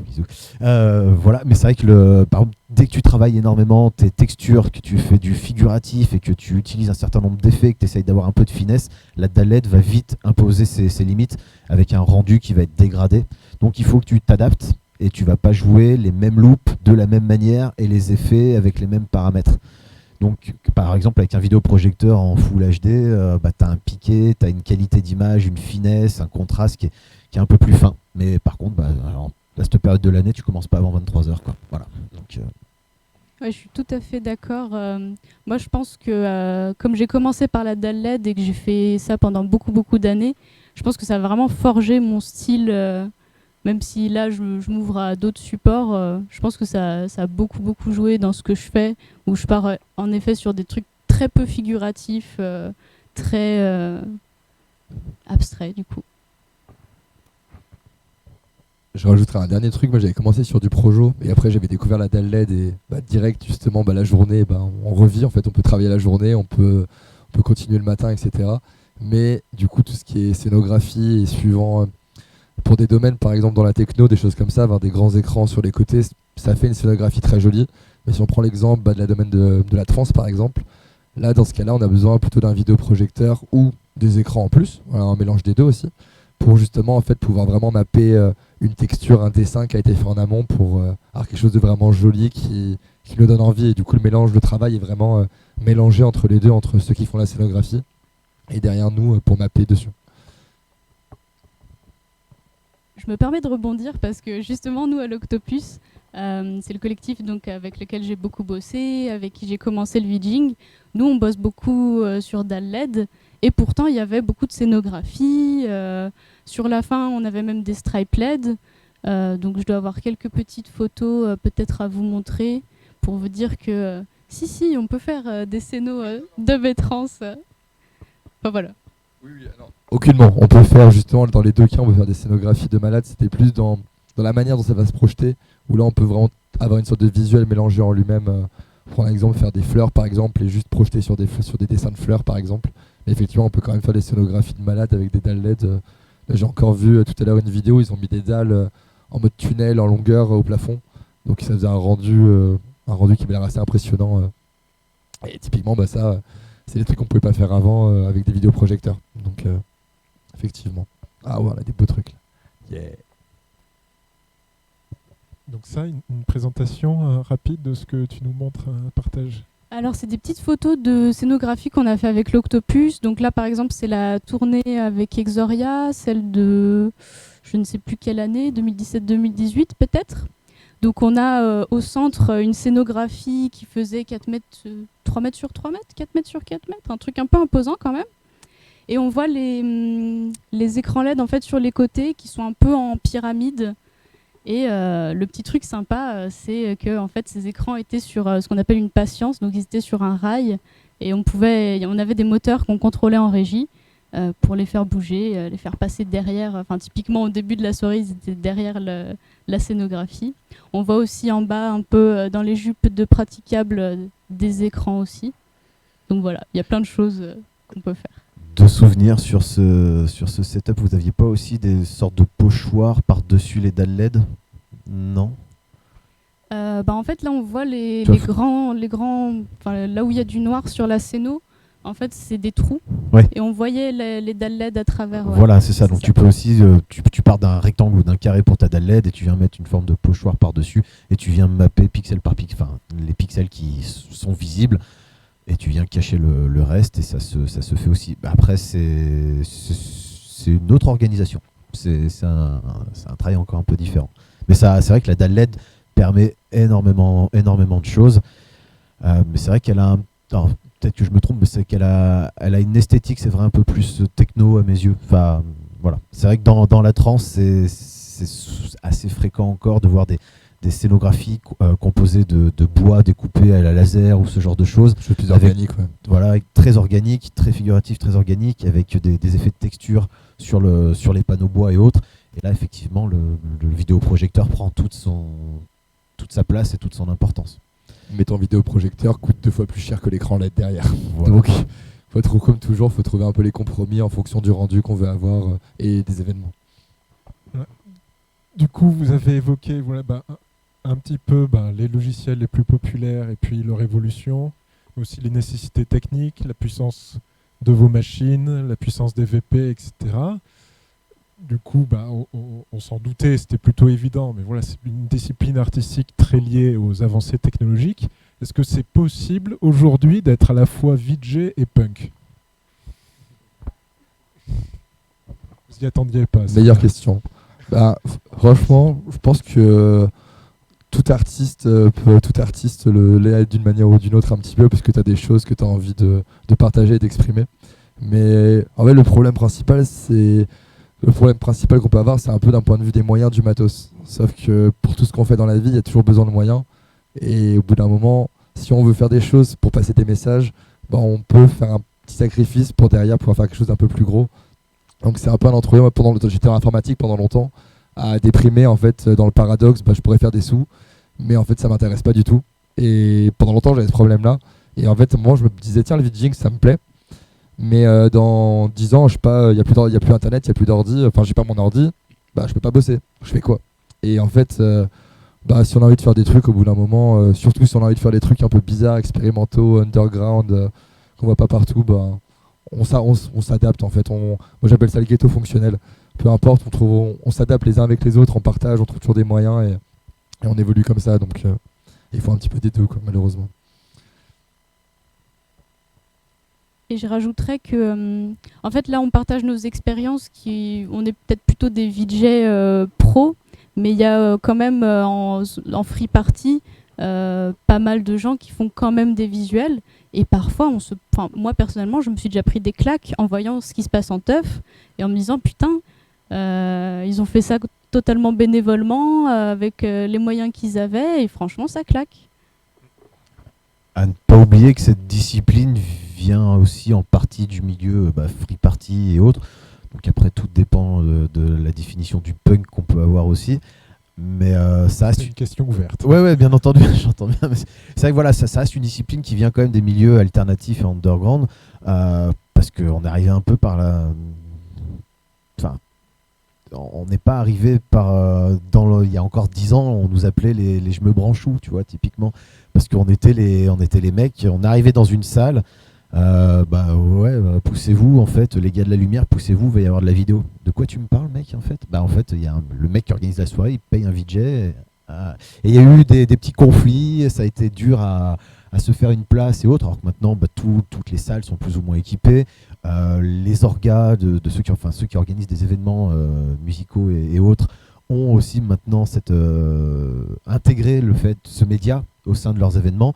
Bisous. Voilà, mais c'est vrai que par exemple, dès que tu travailles énormément tes textures, que tu fais du figuratif et que tu utilises un certain nombre d'effets, que tu essayes d'avoir un peu de finesse, la dalle LED va vite imposer ses limites avec un rendu qui va être dégradé. Donc il faut que tu t'adaptes. et tu vas pas jouer les mêmes loops de la même manière et les effets avec les mêmes paramètres. Donc par exemple avec un vidéoprojecteur en Full HD, tu as un piqué, tu as une qualité d'image, une finesse, un contraste qui est un peu plus fin. Mais par contre, à cette période de l'année, tu commences pas avant 23h. Voilà. Donc, Ouais, je suis tout à fait d'accord. Moi, je pense que comme j'ai commencé par la dalle LED et que j'ai fait ça pendant beaucoup d'années, je pense que ça a vraiment forgé mon style. Même si là, je m'ouvre à d'autres supports, je pense que ça a beaucoup joué dans ce que je fais, où je pars en effet sur des trucs très peu figuratifs, très abstraits du coup. Je rajouterai un dernier truc. Moi, j'avais commencé sur du Projo et après, j'avais découvert la dalle LED et direct, justement, la journée, on revit. En fait, on peut travailler la journée, on peut continuer le matin, etc. Mais du coup, tout ce qui est scénographie et suivant, pour des domaines, par exemple, dans la techno, des choses comme ça, avoir des grands écrans sur les côtés, ça fait une scénographie très jolie. Mais si on prend l'exemple de la domaine de la trance, par exemple, là, dans ce cas-là, on a besoin plutôt d'un vidéoprojecteur ou des écrans en plus, voilà, un mélange des deux aussi, pour justement en fait pouvoir vraiment mapper une texture, un dessin qui a été fait en amont pour avoir quelque chose de vraiment joli qui nous donne envie. Et du coup, le travail est vraiment mélangé entre les deux, entre ceux qui font la scénographie et derrière nous pour mapper dessus. Je me permets de rebondir parce que justement, nous à l'Octopus, c'est le collectif donc, avec lequel j'ai beaucoup bossé, avec qui j'ai commencé le VJing. Nous, on bosse beaucoup sur dalle LED et pourtant, il y avait beaucoup de scénographie. Sur la fin, on avait même des stripes LED. Donc, je dois avoir quelques petites photos peut-être à vous montrer pour vous dire que si, on peut faire des scénos de Bétrance. Enfin, voilà. Oui, alors. Aucunement. On peut faire justement, dans les deux cas, on peut faire des scénographies de malade. C'était plus dans la manière dont ça va se projeter, où là on peut vraiment avoir une sorte de visuel mélangé en lui-même. Pour un exemple, faire des fleurs par exemple et juste projeter sur des dessins de fleurs par exemple. Mais effectivement, on peut quand même faire des scénographies de malade avec des dalles LED. Là, j'ai encore vu tout à l'heure une vidéo, ils ont mis des dalles en mode tunnel en longueur au plafond. Donc ça faisait un rendu qui m'a l'air assez impressionnant. Et typiquement, ça, c'est des trucs qu'on pouvait pas faire avant avec des vidéoprojecteurs. Donc effectivement. Ah voilà, des beaux trucs. Yeah. Donc ça, une présentation rapide de ce que tu nous montres, partage. Alors, c'est des petites photos de scénographie qu'on a fait avec l'Octopus. Donc là, par exemple, c'est la tournée avec Exoria, celle de, je ne sais plus quelle année, 2017-2018 peut-être. Donc on a au centre une scénographie qui faisait 4 mètres, 3 mètres sur 3 mètres, 4 mètres sur 4 mètres, un truc un peu imposant quand même. Et on voit les écrans LED en fait sur les côtés qui sont un peu en pyramide. Et le petit truc sympa, c'est que en fait, ces écrans étaient sur ce qu'on appelle une patience, donc ils étaient sur un rail et on avait des moteurs qu'on contrôlait en régie pour les faire bouger, les faire passer derrière. Enfin, typiquement au début de la soirée, ils étaient derrière la scénographie. On voit aussi en bas, un peu dans les jupes de praticables, des écrans aussi. Donc voilà, il y a plein de choses qu'on peut faire. De souvenirs sur ce setup, vous aviez pas aussi des sortes de pochoirs par-dessus les dalles LED? Non. En fait, là, on voit les grands, là où il y a du noir sur la scéno. En fait, c'est des trous. Ouais. Et on voyait les dalles LED à travers. Ouais. Voilà, c'est ça. Donc tu peux aussi, tu pars d'un rectangle ou d'un carré pour ta dalle LED et tu viens mettre une forme de pochoir par-dessus et tu viens mapper pixel par pixel, les pixels qui sont visibles. Et tu viens cacher le reste et ça se fait aussi. Après, c'est une autre organisation. C'est un travail encore un peu différent. Mais c'est vrai que la dalle LED permet énormément de choses. Mais c'est vrai qu'elle a peut-être que je me trompe, mais c'est qu'elle a une esthétique, c'est vrai, un peu plus techno à mes yeux. Enfin, voilà. C'est vrai que dans la trance, c'est assez fréquent encore de voir des scénographies composées de bois découpé à la laser ou ce genre de choses. C'est plus organique, ouais. Voilà, très organique, très figuratif, très organique, avec des effets de texture sur les panneaux bois et autres. Et là, effectivement, le vidéoprojecteur prend toute sa place et toute son importance. Mais ton vidéoprojecteur coûte 2 fois plus cher que l'écran LED derrière. Voilà. Donc, comme toujours, il faut trouver un peu les compromis en fonction du rendu qu'on veut avoir et des événements. Ouais. Du coup, vous avez évoqué un petit peu les logiciels les plus populaires et puis leur évolution, mais aussi les nécessités techniques, la puissance de vos machines, la puissance des VP, etc. du coup, on s'en doutait, c'était plutôt évident, mais voilà, c'est une discipline artistique très liée aux avancées technologiques. Est-ce que c'est possible aujourd'hui d'être à la fois VJ et punk? Vous y attendiez pas? Meilleure question. Franchement, je pense que tout artiste l'est d'une manière ou d'une autre un petit peu, parce que tu as des choses que tu as envie de partager et d'exprimer. Mais en fait, le problème principal qu'on peut avoir, c'est un peu d'un point de vue des moyens du matos. Sauf que pour tout ce qu'on fait dans la vie, il y a toujours besoin de moyens. Et au bout d'un moment, si on veut faire des choses pour passer des messages, on peut faire un petit sacrifice pour derrière pouvoir faire quelque chose d'un peu plus gros. Donc c'est un peu un entre-deux. J'étais en informatique pendant longtemps, à déprimer en fait dans le paradoxe, je pourrais faire des sous, mais en fait ça m'intéresse pas du tout. Et pendant longtemps j'avais ce problème-là. Et en fait moi je me disais tiens, le VJing ça me plaît, mais dans 10 ans je sais pas, il y a plus internet, il y a plus d'ordi, enfin j'ai pas mon ordi, je peux pas bosser. Je fais quoi? Et en fait si on a envie de faire des trucs au bout d'un moment, surtout si on a envie de faire des trucs un peu bizarres, expérimentaux, underground, qu'on voit pas partout, on s'adapte en fait. Moi j'appelle ça le ghetto fonctionnel. Peu importe, on s'adapte les uns avec les autres, on partage, on trouve toujours des moyens et on évolue comme ça. Donc il faut un petit peu des deux, malheureusement. Et je rajouterais que, en fait, là, on partage nos expériences. On est peut-être plutôt des VJ pros, mais il y a quand même en free party pas mal de gens qui font quand même des visuels. Et parfois, moi personnellement, je me suis déjà pris des claques en voyant ce qui se passe en teuf et en me disant putain, ils ont fait ça totalement bénévolement avec les moyens qu'ils avaient et franchement, ça claque. À ne pas oublier que cette discipline vient aussi en partie du milieu free party et autres. Donc après, tout dépend de la définition du punk qu'on peut avoir aussi. Mais ça reste une question ouverte. Ouais, bien entendu, j'entends bien. Mais c'est vrai que voilà, ça reste une discipline qui vient quand même des milieux alternatifs et underground, parce qu'on est arrivé un peu par la. Enfin, on n'est pas arrivé par. Il y a encore 10 ans, on nous appelait les je me branchou, tu vois, typiquement, parce qu'on était les mecs, on arrivait dans une salle. Poussez-vous en fait, les gars de la lumière, poussez-vous, il va y avoir de la vidéo. De quoi tu me parles, mec, en fait? En fait, il y a le mec qui organise la soirée, il paye un VJ. Et il y a eu des petits conflits, ça a été dur à se faire une place et autres, alors que maintenant, toutes les salles sont plus ou moins équipées. Les orgas de ceux qui organisent des événements musicaux et autres ont aussi maintenant intégré ce média au sein de leurs événements.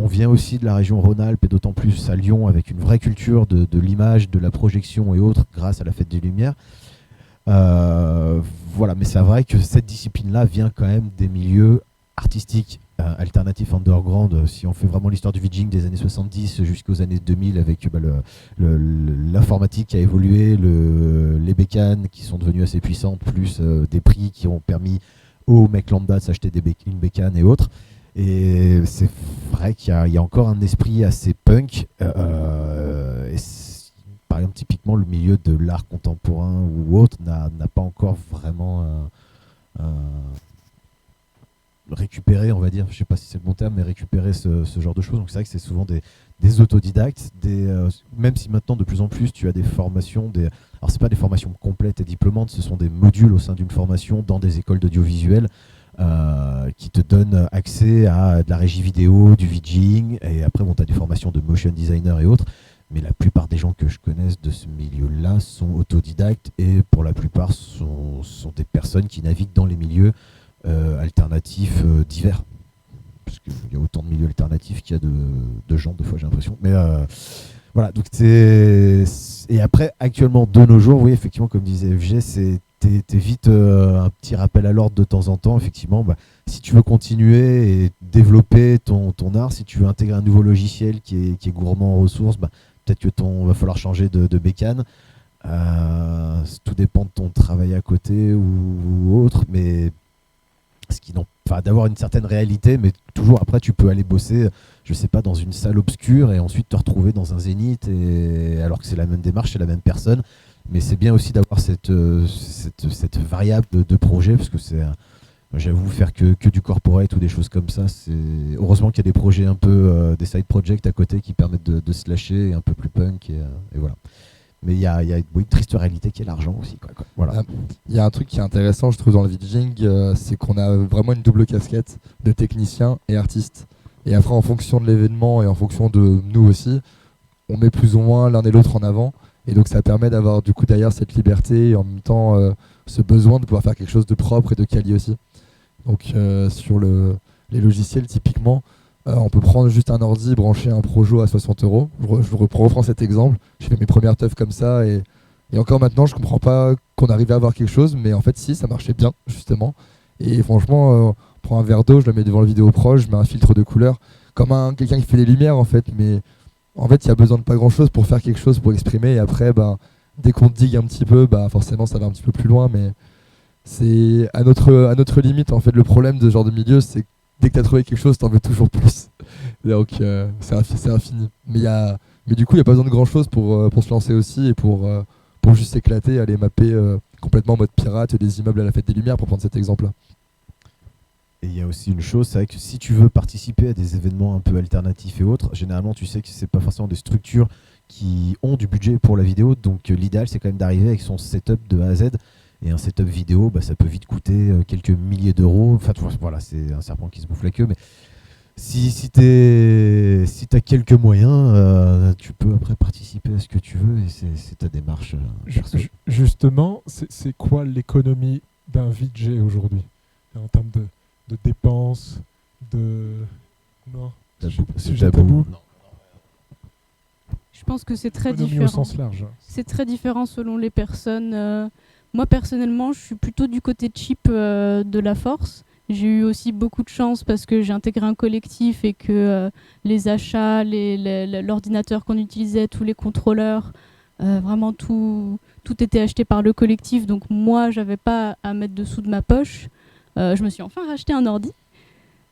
On vient aussi de la région Rhône-Alpes et d'autant plus à Lyon avec une vraie culture de l'image, de la projection et autres grâce à la Fête des Lumières. Voilà, mais c'est vrai que cette discipline-là vient quand même des milieux artistiques alternatifs underground. Si on fait vraiment l'histoire du VJing des années 70 jusqu'aux années 2000 avec l'informatique qui a évolué, les bécanes qui sont devenues assez puissantes, plus des prix qui ont permis aux mecs lambda de s'acheter une bécane et autres. Et c'est vrai qu'il y a encore un esprit assez punk. Par exemple, typiquement, le milieu de l'art contemporain ou autre n'a pas encore vraiment récupéré, on va dire, je ne sais pas si c'est le bon terme, mais récupérer ce genre de choses. Donc c'est vrai que c'est souvent des autodidactes, même si maintenant de plus en plus tu as des formations, alors c'est pas des formations complètes et diplômantes, ce sont des modules au sein d'une formation dans des écoles d'audiovisuel. Qui te donne accès à de la régie vidéo, du VJing, et après tu as des formations de motion designer et autres, mais la plupart des gens que je connaisse de ce milieu-là sont autodidactes et pour la plupart sont des personnes qui naviguent dans les milieux alternatifs divers, parce qu'il y a autant de milieux alternatifs qu'il y a de gens, des fois j'ai l'impression, mais voilà, donc et après actuellement de nos jours, oui effectivement comme disait FG, t'es vite un petit rappel à l'ordre de temps en temps, effectivement. Si tu veux continuer et développer ton art, si tu veux intégrer un nouveau logiciel qui est gourmand en ressources, peut-être que va falloir changer de bécane. Tout dépend de ton travail à côté ou autre, mais d'avoir une certaine réalité, mais toujours après tu peux aller bosser, je sais pas, dans une salle obscure et ensuite te retrouver dans un zénith, alors que c'est la même démarche, c'est la même personne. Mais c'est bien aussi d'avoir cette variable de projet, parce que j'avoue, faire que du corporate ou des choses comme ça, heureusement qu'il y a des projets un peu, des side projects à côté qui permettent de se lâcher, un peu plus punk, et voilà. Mais il y a une triste réalité qui est l'argent aussi. Quoi. Voilà. Il y a un truc qui est intéressant, je trouve, dans le VJing, c'est qu'on a vraiment une double casquette de technicien et artiste. Et après, en fonction de l'événement et en fonction de nous aussi, on met plus ou moins l'un et l'autre en avant. Et donc, ça permet d'avoir du coup derrière cette liberté et en même temps ce besoin de pouvoir faire quelque chose de propre et de quali aussi. Donc, sur les logiciels, typiquement, on peut prendre juste un ordi, brancher un Projo à 60 €. Je reprends cet exemple. J'ai fait mes premières teufs comme ça et encore maintenant, je comprends pas qu'on arrivait à avoir quelque chose, mais en fait, si, ça marchait bien, justement. Et franchement, je prends un verre d'eau, je le mets devant le vidéo proche, je mets un filtre de couleur, comme quelqu'un qui fait des lumières, en fait. Mais en fait, il y a besoin de pas grand-chose pour faire quelque chose, pour exprimer. Et après, dès qu'on digue un petit peu, forcément, ça va un petit peu plus loin, mais c'est à notre limite. En fait, le problème de ce genre de milieu, c'est que dès que tu as trouvé quelque chose, tu en veux toujours plus. Donc, c'est infini. Mais du coup, il n'y a pas besoin de grand-chose pour se lancer aussi et pour juste s'éclater, aller mapper complètement en mode pirate des immeubles à la fête des Lumières, pour prendre cet exemple-là. Et il y a aussi une chose, c'est vrai que si tu veux participer à des événements un peu alternatifs et autres, généralement tu sais que c'est pas forcément des structures qui ont du budget pour la vidéo, donc l'idéal c'est quand même d'arriver avec son setup de A à Z. Et un setup vidéo, ça peut vite coûter quelques milliers d'euros. Enfin, voilà, c'est un serpent qui se bouffe la queue, mais si t'as quelques moyens, tu peux après participer à ce que tu veux et c'est ta démarche. Justement, c'est quoi l'économie d'un VJ aujourd'hui en termes de dépenses, Non, sujet tabou. Non. Je pense que c'est très Économie différent. au sens large. C'est très différent selon les personnes. Moi, personnellement, je suis plutôt du côté cheap de la force. J'ai eu aussi beaucoup de chance parce que j'ai intégré un collectif et que les achats, l'ordinateur qu'on utilisait, tous les contrôleurs, vraiment tout était acheté par le collectif. Donc moi, j'avais pas à mettre dessous de ma poche. Je me suis enfin racheté un ordi.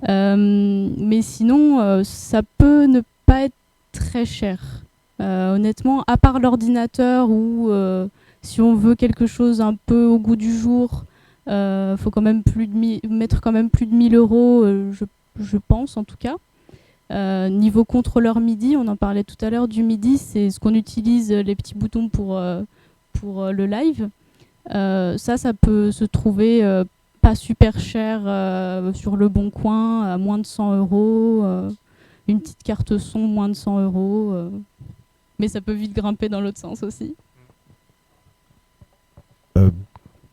Mais sinon, ça peut ne pas être très cher. Honnêtement, à part l'ordinateur ou si on veut quelque chose un peu au goût du jour, faut quand même mettre quand même plus de 1 000 €, je pense en tout cas. Niveau contrôleur MIDI, on en parlait tout à l'heure du MIDI, c'est ce qu'on utilise, les petits boutons pour le live. Ça peut se trouver pas super cher sur le Bon Coin, à moins de 100 €. Une petite carte son, moins de 100 €. Mais ça peut vite grimper dans l'autre sens aussi.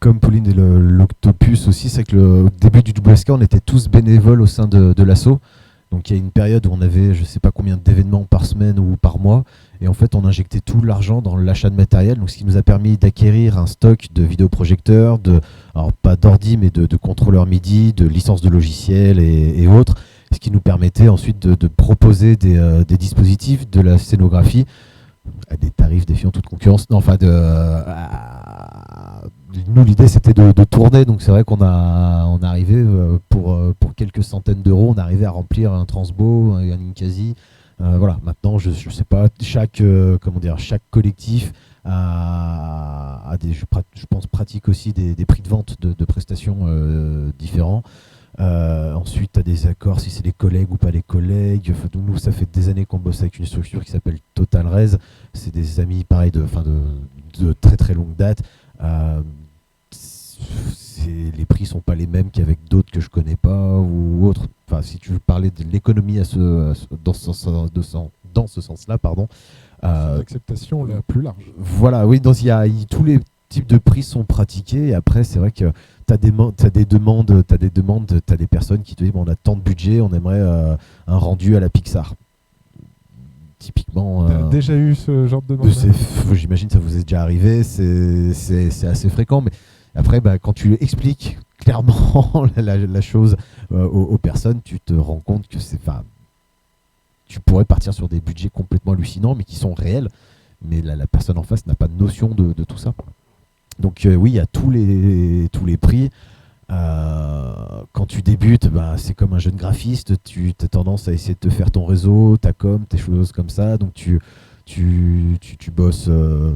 Comme Pauline et l'Octopus aussi, c'est que au début du WSK, on était tous bénévoles au sein de l'asso. Donc il y a une période où on avait je ne sais pas combien d'événements par semaine ou par mois. Et en fait, on injectait tout l'argent dans l'achat de matériel. Donc ce qui nous a permis d'acquérir un stock de vidéoprojecteurs, alors pas d'ordi, mais de contrôleurs MIDI, de licences de logiciels et autres. Ce qui nous permettait ensuite de proposer des dispositifs, de la scénographie, à des tarifs défiant toute concurrence. Non, enfin, nous, l'idée, c'était de tourner. Donc, c'est vrai qu'on arrivait pour quelques centaines d'euros, on arrivait à remplir un Transbo, un Ninkasi. Voilà. Maintenant, je sais pas, chaque collectif a des, je pense, pratique aussi des prix de vente de prestations différents. Ensuite, tu as des accords, si c'est les collègues ou pas les collègues. Nous, ça fait des années qu'on bosse avec une structure qui s'appelle Total Res. C'est des amis, pareil, de très très longue date. Les prix sont pas les mêmes qu'avec d'autres que je connais pas ou autres. Enfin, si tu veux parler de l'économie dans ce sens-là, pardon. L'acceptation la plus large. Voilà, oui, tous les types de prix sont pratiqués. Et après, c'est vrai que t'as des demandes, t'as des personnes qui te disent on a tant de budget, on aimerait un rendu à la Pixar. Typiquement. T'as déjà eu ce genre de demande? J'imagine que ça vous est déjà arrivé, c'est assez fréquent, mais après, quand tu expliques clairement la chose aux personnes, tu te rends compte que tu pourrais partir sur des budgets complètement hallucinants, mais qui sont réels, mais la personne en face n'a pas de notion de tout ça. Donc oui, il y a tous les prix. Quand tu débutes, c'est comme un jeune graphiste, tu as tendance à essayer de te faire ton réseau, ta com, tes choses comme ça. Donc tu tu bosses. Le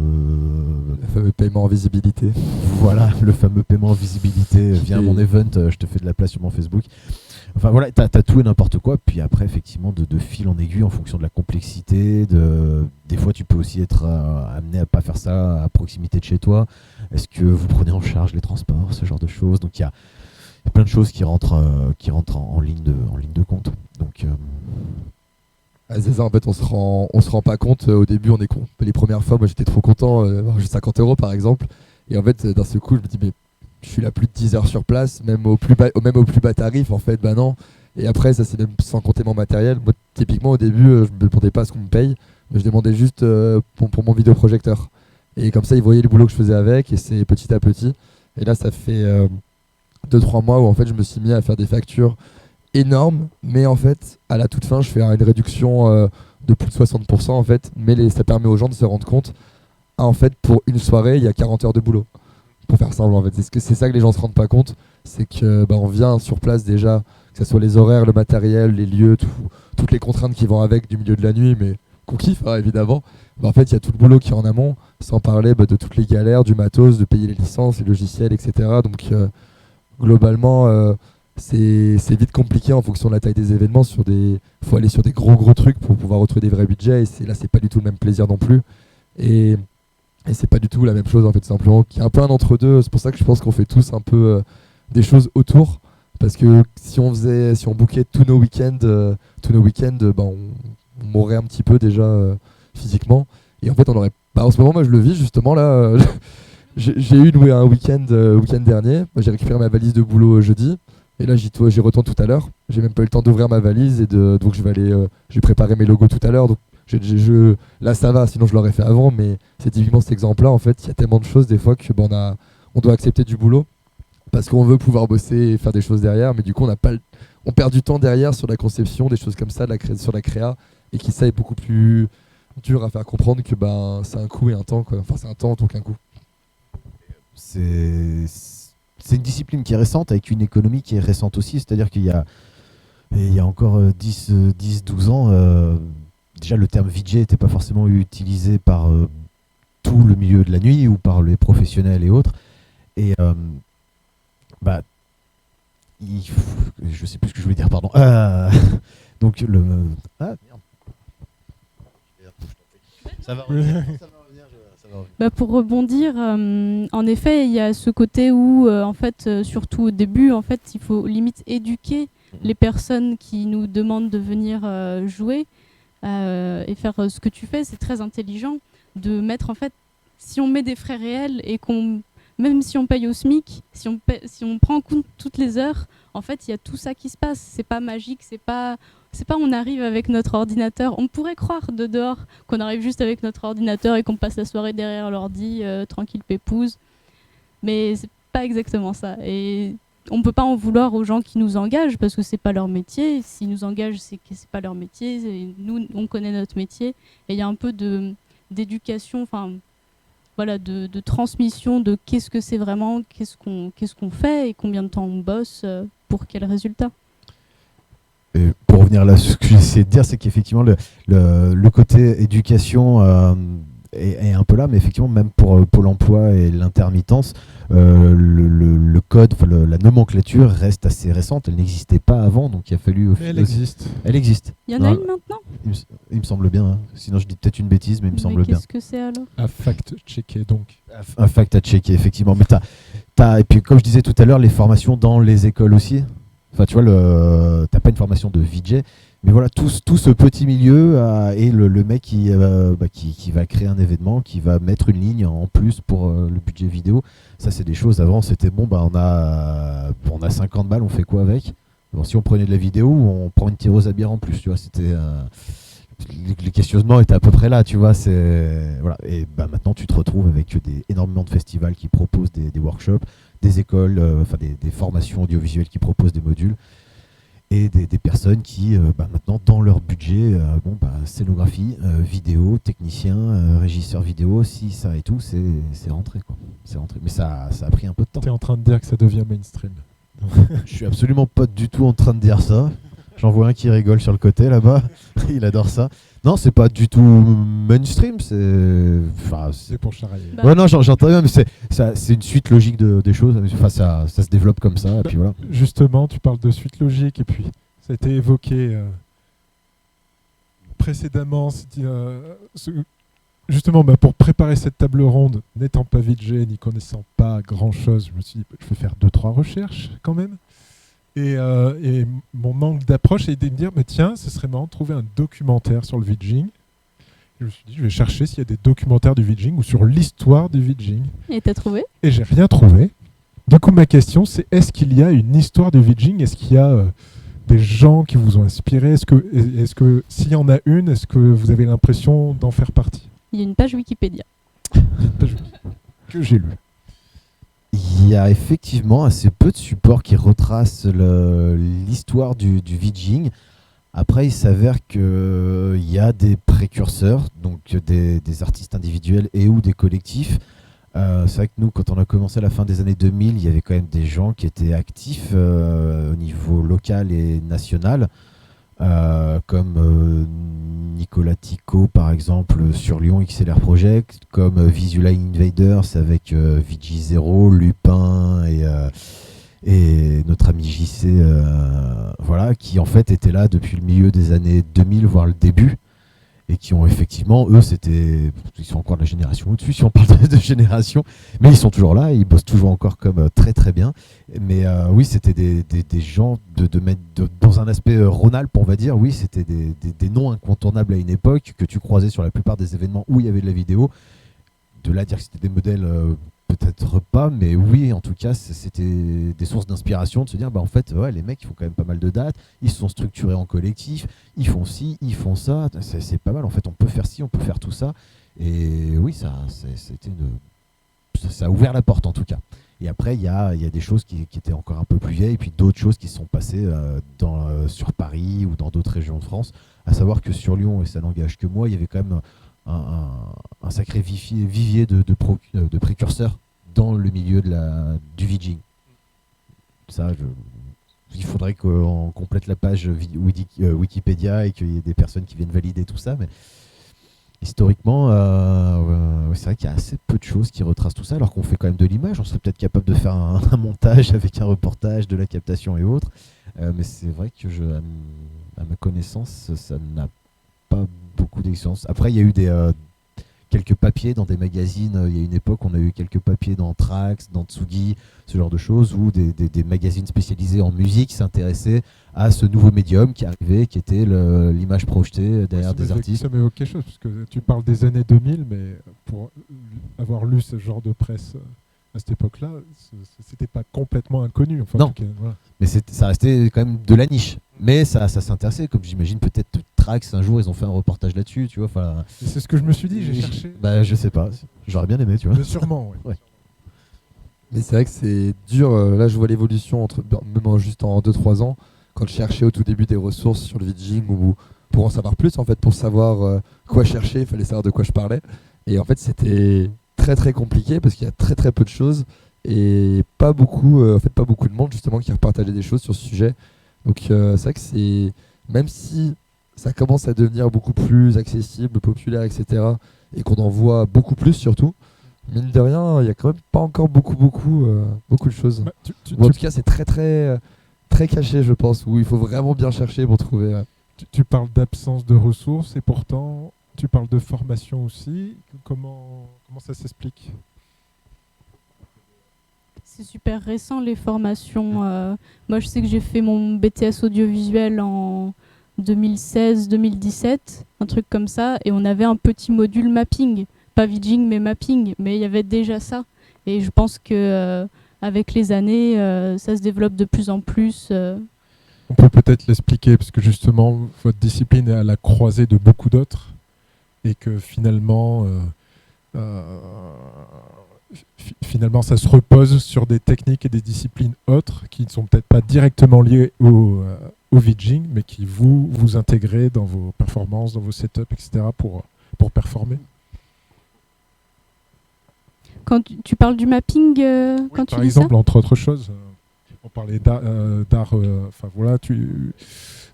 fameux paiement en visibilité. Voilà, le fameux paiement en visibilité. Viens à mon event, je te fais de la place sur mon Facebook. Enfin voilà, t'as tout et n'importe quoi. Puis après, effectivement, de fil en aiguille en fonction de la complexité. Des fois, tu peux aussi être amené à pas faire ça à proximité de chez toi. Est-ce que vous prenez en charge les transports, ce genre de choses? Donc il y a plein de choses qui rentrent en ligne de compte. Donc C'est ça, en fait, on se rend pas compte. Au début, on est con. Les premières fois, moi, j'étais trop content, avoir juste 50 € par exemple. Et en fait, d'un seul coup, je me dis, mais je suis là plus de 10 heures sur place, même au plus bas tarif, en fait, bah non. Et après, ça, c'est même sans compter mon matériel. Moi, typiquement, au début, je me demandais pas à ce qu'on me paye, mais je demandais juste pour mon vidéoprojecteur. Et comme ça, ils voyaient le boulot que je faisais avec, et c'est petit à petit. Et là, ça fait 2-3 mois où en fait, je me suis mis à faire des factures énormes, mais en fait, à la toute fin, je fais une réduction de plus de 60%, en fait, mais ça permet aux gens de se rendre compte, en fait, pour une soirée, il y a 40 heures de boulot. Pour faire simple, en fait. C'est ça que les gens se rendent pas compte, c'est que on vient sur place déjà, que ce soit les horaires, le matériel, les lieux, toutes les contraintes qui vont avec du milieu de la nuit, mais qu'on kiffe, hein, évidemment. En fait, il y a tout le boulot qui est en amont, sans parler de toutes les galères, du matos, de payer les licences, les logiciels, etc. Donc, globalement, c'est vite compliqué en fonction de la taille des événements. Faut aller sur des gros trucs pour pouvoir retrouver des vrais budgets. Et là, c'est pas du tout le même plaisir non plus. Et c'est pas du tout la même chose, en fait, simplement. Il y a un peu un entre-deux. C'est pour ça que je pense qu'on fait tous un peu des choses autour. Parce que si on bookait tous nos week-ends, on mourrait un petit peu déjà physiquement. Et en fait, on aurait. En ce moment, moi, je le vis justement là. J'ai eu un week-end dernier. J'ai récupéré ma valise de boulot jeudi. Et là, j'y retourne tout à l'heure. J'ai même pas eu le temps d'ouvrir ma valise. Donc, je vais préparer mes logos tout à l'heure. Donc, là, ça va. Sinon, je l'aurais fait avant. Mais c'est typiquement cet exemple-là. En fait, il y a tellement de choses des fois que on doit accepter du boulot. Parce qu'on veut pouvoir bosser et faire des choses derrière. Mais du coup, on perd du temps derrière sur la conception, des choses comme ça, sur la créa. Et qui, ça, est beaucoup plus dur à faire comprendre que c'est un coût et un temps, quoi. Enfin, c'est un temps donc un coût. C'est une discipline qui est récente avec une économie qui est récente aussi. C'est-à-dire qu'il y a encore 10-12 ans, déjà le terme VJ n'était pas forcément utilisé par tout le milieu de la nuit ou par les professionnels et autres. Et je sais plus ce que je voulais dire, pardon. Donc merde. Ça va revenir. Pour rebondir, en effet, il y a ce côté où, en fait, surtout au début, en fait, il faut limite éduquer les personnes qui nous demandent de venir jouer et faire ce que tu fais. C'est très intelligent de mettre, en fait, si on met des frais réels et même si on paye au SMIC, si on prend en compte toutes les heures, en fait, il y a tout ça qui se passe. C'est pas magique, c'est pas on arrive avec notre ordinateur. On pourrait croire de dehors qu'on arrive juste avec notre ordinateur et qu'on passe la soirée derrière l'ordi, tranquille pépouze. Mais c'est pas exactement ça. Et on peut pas en vouloir aux gens qui nous engagent parce que c'est pas leur métier. S'ils nous engagent, c'est que c'est pas leur métier. Nous, on connaît notre métier. Et il y a un peu d'éducation, de transmission de qu'est-ce que c'est vraiment, qu'est-ce qu'on fait et combien de temps on bosse pour quel résultat. Et pour revenir là, ce que j'essaie de dire, c'est qu'effectivement le côté éducation est un peu là, mais effectivement même pour Pôle emploi et l'intermittence, le code, la nomenclature reste assez récente. Elle n'existait pas avant, donc il a fallu. Elle existe. Elle existe. Il y en a une maintenant ? Il me semble bien. Hein. Sinon, je dis peut-être une bêtise, mais il me semble bien. Qu'est-ce que c'est alors ? À fact-checker donc. Un fact à checker, effectivement. Mais et puis comme je disais tout à l'heure, les formations dans les écoles aussi. Enfin, tu vois, t'as pas une formation de VJ, mais voilà, tout ce petit milieu et le mec qui va créer un événement, qui va mettre une ligne en plus pour le budget vidéo. Ça, c'est des choses. Avant, c'était bon, on a 50 balles, on fait quoi avec ? Bon, si on prenait de la vidéo, on prend une tireuse à bière en plus, tu vois. C'était les questionnements étaient à peu près là, tu vois. Voilà. Et maintenant, tu te retrouves avec énormément de festivals qui proposent des workshops, des écoles, des formations audiovisuelles qui proposent des modules, et des personnes qui, maintenant, dans leur budget, scénographie, vidéo, technicien, régisseur vidéo, si ça et tout, c'est rentré, quoi. C'est rentré. Mais ça a pris un peu de temps. T'es en train de dire que ça devient mainstream. Je suis absolument pas du tout en train de dire ça. J'en vois un qui rigole sur le côté là-bas. Il adore ça. Non, c'est pas du tout mainstream. C'est pour charrier. Bah, Ouais, non, j'entends bien, mais c'est une suite logique des choses. Enfin, ça se développe comme ça, et puis voilà. Justement, tu parles de suite logique, et puis ça a été évoqué précédemment. Justement, pour préparer cette table ronde, n'étant pas VJ, n'y connaissant pas grand-chose, je me suis dit, je vais faire 2-3 recherches quand même. Et mon manque d'approche a été de me dire, mais tiens, ce serait marrant de trouver un documentaire sur le VJing. Je me suis dit, je vais chercher s'il y a des documentaires du VJing ou sur l'histoire du VJing. Et t'as trouvé? Et j'ai rien trouvé. Du coup, ma question, c'est est-ce qu'il y a une histoire du VJing? Est-ce qu'il y a des gens qui vous ont inspiré? Est-ce que s'il y en a une, est-ce que vous avez l'impression d'en faire partie? Il y a une page Wikipédia. Une page que j'ai lue. Il y a effectivement assez peu de supports qui retracent l'histoire du VJing. Après, il s'avère qu'il y a des précurseurs, donc des artistes individuels et ou des collectifs. C'est vrai que nous, quand on a commencé à la fin des années 2000, il y avait quand même des gens qui étaient actifs au niveau local et national, comme Nicolas Tico, par exemple, sur Lyon XLR Project, comme Visualine Invaders avec VG0, Lupin et notre ami JC, voilà, qui en fait étaient là depuis le milieu des années 2000, voire le début, et qui ont effectivement, eux, ils sont encore de la génération au-dessus, si on parle de génération, mais ils sont toujours là, ils bossent toujours encore comme très très bien. Mais oui, c'était des gens dans un aspect Rhône-Alpes, on va dire, oui, c'était des noms incontournables à une époque, que tu croisais sur la plupart des événements où il y avait de la vidéo. De là à dire que c'était des modèles, peut-être pas, mais oui, en tout cas, c'était des sources d'inspiration, de se dire, en fait, ouais, les mecs, ils font quand même pas mal de dates, ils se sont structurés en collectif, ils font ci, ils font ça, c'est pas mal, en fait, on peut faire ci, on peut faire tout ça. Et oui, ça a ouvert la porte, en tout cas. Et après, il y a des choses qui étaient encore un peu plus vieilles, et puis d'autres choses qui se sont passées sur Paris ou dans d'autres régions de France, à savoir que sur Lyon, et ça n'engage que moi, il y avait quand même un sacré vivier de précurseurs dans le milieu du VJing. Ça, il faudrait qu'on complète la page Wikipédia et qu'il y ait des personnes qui viennent valider tout ça, mais historiquement, c'est vrai qu'il y a assez peu de choses qui retracent tout ça, alors qu'on fait quand même de l'image. On serait peut-être capable de faire un montage avec un reportage, de la captation et autres, mais c'est vrai que à ma connaissance, ça n'a pas beaucoup d'expérience. Après, il y a eu quelques papiers dans des magazines. Il y a une époque, on a eu quelques papiers dans Trax, dans Tsugi, ce genre de choses, où des magazines spécialisés en musique s'intéressaient à ce nouveau médium qui arrivait, qui était l'image projetée derrière des artistes. Ça m'évoque quelque chose, parce que tu parles des années 2000, mais pour avoir lu ce genre de presse à cette époque-là, c'était pas complètement inconnu. Enfin, Non. en tout cas, voilà. Mais ça restait quand même de la niche. Mais ça s'intéressait, comme j'imagine peut-être Trax, un jour ils ont fait un reportage là-dessus, tu vois. Et c'est ce que je me suis dit, j'ai cherché. Je sais pas, j'aurais bien aimé, tu vois. Mais sûrement, oui. Ouais. Mais c'est vrai que c'est dur. Là, je vois l'évolution même juste en 2-3 ans, quand je cherchais au tout début des ressources sur le VJing ou pour en savoir plus, en fait, pour savoir quoi chercher, il fallait savoir de quoi je parlais. Et en fait, c'était très très compliqué parce qu'il y a très très peu de choses et pas beaucoup de monde justement qui repartageait des choses sur ce sujet. Donc c'est vrai que même si ça commence à devenir beaucoup plus accessible, populaire, etc. et qu'on en voit beaucoup plus surtout, mine de rien, il y a quand même pas encore beaucoup de choses. Ou en tout cas, c'est très très très caché, je pense, où il faut vraiment bien chercher pour trouver. Tu parles d'absence de ressources et pourtant tu parles de formation aussi. Comment ça s'explique? C'est super récent les formations. Moi, je sais que j'ai fait mon BTS audiovisuel en 2016-2017, un truc comme ça, et on avait un petit module mapping, pas VJing mais mapping, mais il y avait déjà ça. Et je pense que avec les années, ça se développe de plus en plus. On peut peut-être l'expliquer parce que justement, votre discipline est à la croisée de beaucoup d'autres et que finalement, ça se repose sur des techniques et des disciplines autres qui ne sont peut-être pas directement liées au VJing, mais qui vous intégrez dans vos performances, dans vos setups, etc. pour performer. Quand tu parles du mapping, Oui, quand tu par dis exemple, ça entre autres choses, on parlait d'art,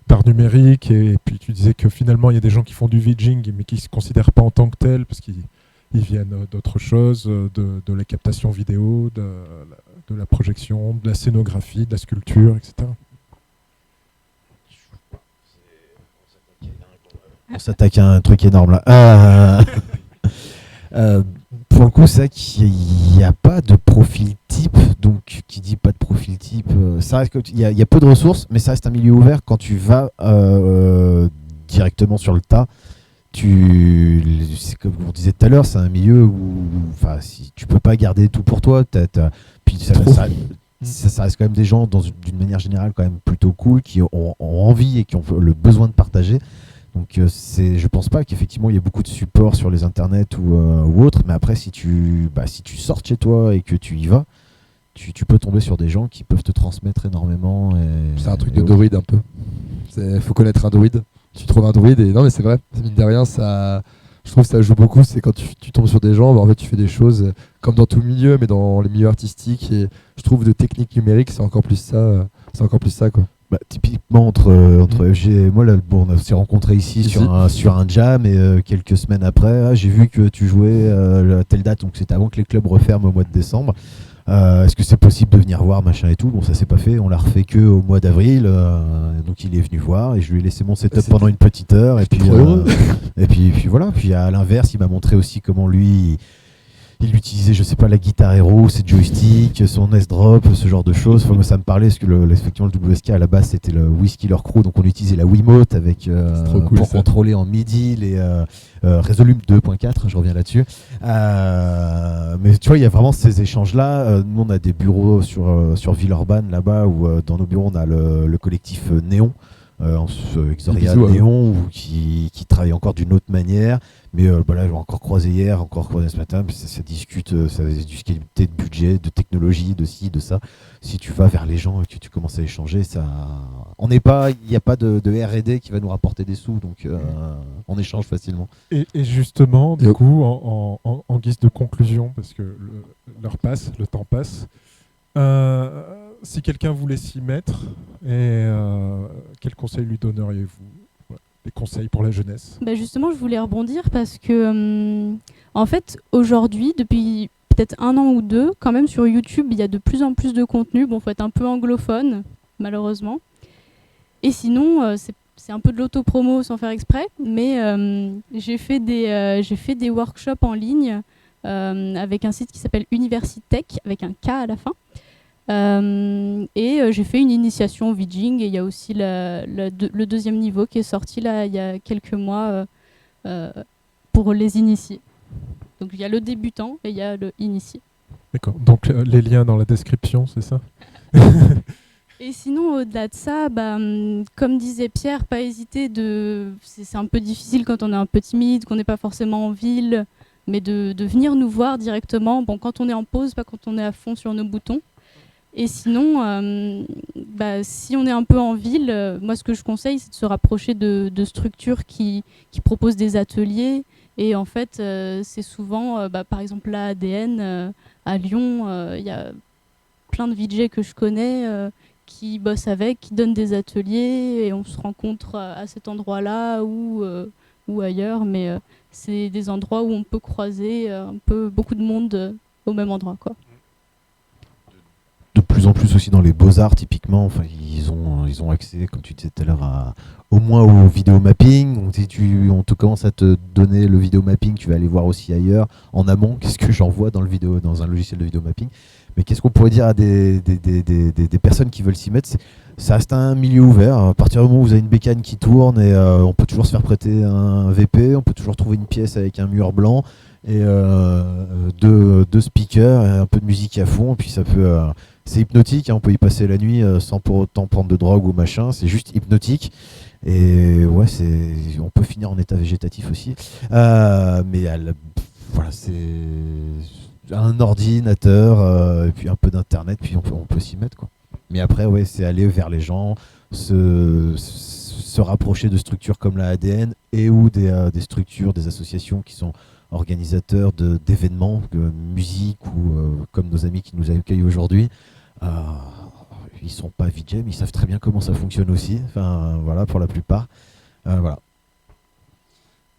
d'art numérique, et puis tu disais que finalement il y a des gens qui font du VJing mais qui ne se considèrent pas en tant que tels parce qu'ils viennent d'autres choses, de la captation vidéo, de la projection, de la scénographie, de la sculpture, etc. On s'attaque à un truc énorme là. Pour le coup, c'est vrai qu'il n'y a pas de profil type. Donc, qui dit pas de profil type, ça reste il y a peu de ressources, mais ça reste un milieu ouvert. Quand tu vas directement sur le tas, c'est comme on disait tout à l'heure, c'est un milieu où, si tu peux pas garder tout pour toi, puis ça reste quand même des gens d'une manière générale quand même plutôt cool, qui ont envie et qui ont le besoin de partager. Donc je pense pas qu'effectivement il y ait beaucoup de support sur les internets ou autre, mais après si tu sors de chez toi et que tu y vas, tu peux tomber sur des gens qui peuvent te transmettre énormément. C'est un truc de druide un peu. Faut connaître un druide. Tu trouves un druide et non mais c'est vrai, mine de rien ça, je trouve que ça joue beaucoup. C'est quand tu tombes sur des gens, en fait tu fais des choses comme dans tout milieu, mais dans les milieux artistiques, et je trouve de technique numérique c'est encore plus ça quoi. Typiquement entre moi là, on s'est rencontrés ici sur un jam, et quelques semaines après j'ai vu que tu jouais à telle date, donc c'était avant que les clubs referment au mois de décembre. Est-ce que c'est possible de venir voir machin et tout? Bon, ça s'est pas fait, on l'a refait que au mois d'avril, donc il est venu voir et je lui ai laissé mon setup pendant une petite heure, et puis voilà. Puis à l'inverse, il m'a montré aussi comment lui il utilisait, je sais pas, la guitare Hero, ses joysticks, son S-Drop, ce genre de choses. Moi, ça me parlait parce que effectivement le WSK à la base c'était le Whisky Crew, donc on utilisait la Wiimote avec cool, pour ça. contrôler en MIDI les Resolume 2.4, je reviens là-dessus. Mais tu vois, il y a vraiment ces échanges-là. Nous, on a des bureaux sur Villeurbanne là-bas, où dans nos bureaux on a le collectif Néon. Exoria Néon, qui travaille encore d'une autre manière, mais là j'ai encore croisé hier, encore croisé ce matin, ça discute, ça discuter de budget, de technologie, de ci, de ça. Si tu vas vers les gens et que tu commences à échanger, il n'y a pas de R&D qui va nous rapporter des sous, donc on échange facilement. Et justement, du coup, en guise de conclusion, parce que le temps passe, si quelqu'un voulait s'y mettre, quels conseils lui donneriez-vous? Des conseils pour la jeunesse? Justement, je voulais rebondir parce que, en fait, aujourd'hui, depuis peut-être 1 an ou 2, quand même sur YouTube, il y a de plus en plus de contenu. Bon, faut être un peu anglophone, malheureusement. Et sinon, c'est un peu de l'auto-promo sans faire exprès, mais j'ai fait des workshops en ligne avec un site qui s'appelle Universitech, avec un K à la fin. J'ai fait une initiation au VJing, et il y a aussi le deuxième niveau qui est sorti là il y a quelques mois pour les initiés. Donc il y a le débutant et il y a le initié. D'accord, donc les liens dans la description, c'est ça? Et sinon, au-delà de ça, comme disait Pierre, pas hésiter c'est un peu difficile quand on est un peu timide, qu'on n'est pas forcément en ville, mais de venir nous voir directement, quand on est en pause, pas quand on est à fond sur nos boutons. Et sinon, si on est un peu en ville, moi ce que je conseille, c'est de se rapprocher de structures qui proposent des ateliers. Et en fait, c'est souvent, par exemple, l'ADN à Lyon, il y a plein de VJ que je connais qui bossent avec, qui donnent des ateliers, et on se rencontre à cet endroit-là ou ailleurs. Mais c'est des endroits où on peut croiser beaucoup de monde au même endroit, quoi. De plus en plus aussi dans les beaux-arts, typiquement, ils ont accès, comme tu disais tout à l'heure, au moins au vidéo mapping. Donc, si on te commence à te donner le vidéo mapping, tu vas aller voir aussi ailleurs, en amont, qu'est-ce que j'envoie dans un logiciel de vidéo mapping. Mais qu'est-ce qu'on pourrait dire à des personnes qui veulent s'y mettre? Ça reste un milieu ouvert. À partir du moment où vous avez une bécane qui tourne, et on peut toujours se faire prêter un VP, on peut toujours trouver une pièce avec un mur blanc et deux speakers, et un peu de musique à fond, et puis ça peut... c'est hypnotique, on peut y passer la nuit sans pour autant prendre de drogue ou machin, c'est juste hypnotique. Et ouais, on peut finir en état végétatif aussi. Mais voilà, c'est un ordinateur, et puis un peu d'internet, puis on peut s'y mettre, quoi. Mais après, ouais, c'est aller vers les gens, se rapprocher de structures comme la ADN ou des structures, des associations qui sont organisateurs d'événements, musique, ou comme nos amis qui nous accueillent aujourd'hui. ils sont pas VJ, mais ils savent très bien comment ça fonctionne aussi. Enfin, voilà, pour la plupart. Voilà.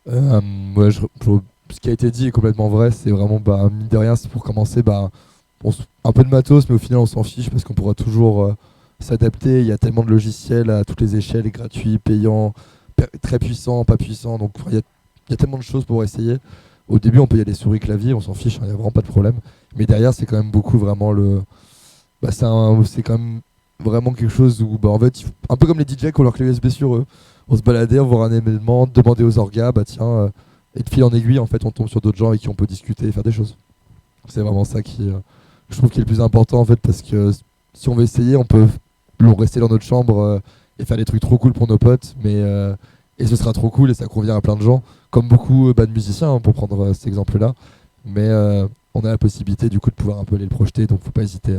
Ouais, ce qui a été dit est complètement vrai. C'est vraiment, mine de rien, c'est pour commencer, un peu de matos, mais au final, on s'en fiche parce qu'on pourra toujours s'adapter. Il y a tellement de logiciels à toutes les échelles, gratuits, payants, très puissants, pas puissants. Donc, il y a tellement de choses pour essayer. Au début, on peut y aller souris clavier, on s'en fiche, il n'y a vraiment pas de problème. Mais derrière, c'est quand même beaucoup vraiment c'est quand même vraiment quelque chose où, en fait, un peu comme les DJ qui ont leur clé USB sur eux. On se baladait, on voit un événement, demander aux orgas, tiens, et de fil en aiguille, en fait, on tombe sur d'autres gens avec qui on peut discuter et faire des choses. C'est vraiment ça qui, je trouve, qui est le plus important, en fait, parce que si on veut essayer, on peut rester dans notre chambre et faire des trucs trop cool pour nos potes, et ce sera trop cool et ça convient à plein de gens, comme beaucoup de musiciens, hein, pour prendre cet exemple-là. Mais on a la possibilité, du coup, de pouvoir un peu aller le projeter, donc faut pas hésiter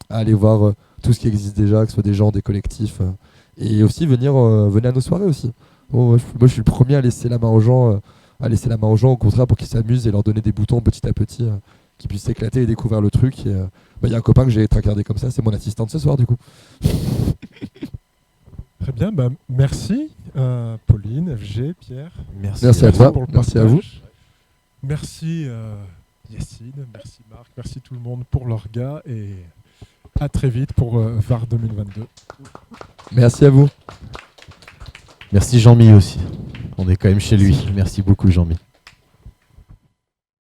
à aller voir tout ce qui existe déjà, que ce soit des gens, des collectifs. Et aussi venez à nos soirées aussi. Moi, je suis le premier à laisser la main aux gens, au contraire, pour qu'ils s'amusent et leur donner des boutons petit à petit, qu'ils puissent s'éclater et découvrir le truc. Et y a un copain que j'ai traquardé comme ça, c'est mon assistante ce soir du coup. Très bien, merci Pauline, FG, Pierre. Merci à toi, pour le merci à partage. vous. Merci Yacine, merci Marc, merci tout le monde pour l'orga et à très vite pour VAR 2022. Merci à vous. Merci Jean-Mi aussi. On est quand même chez lui. Merci beaucoup Jean-Mi.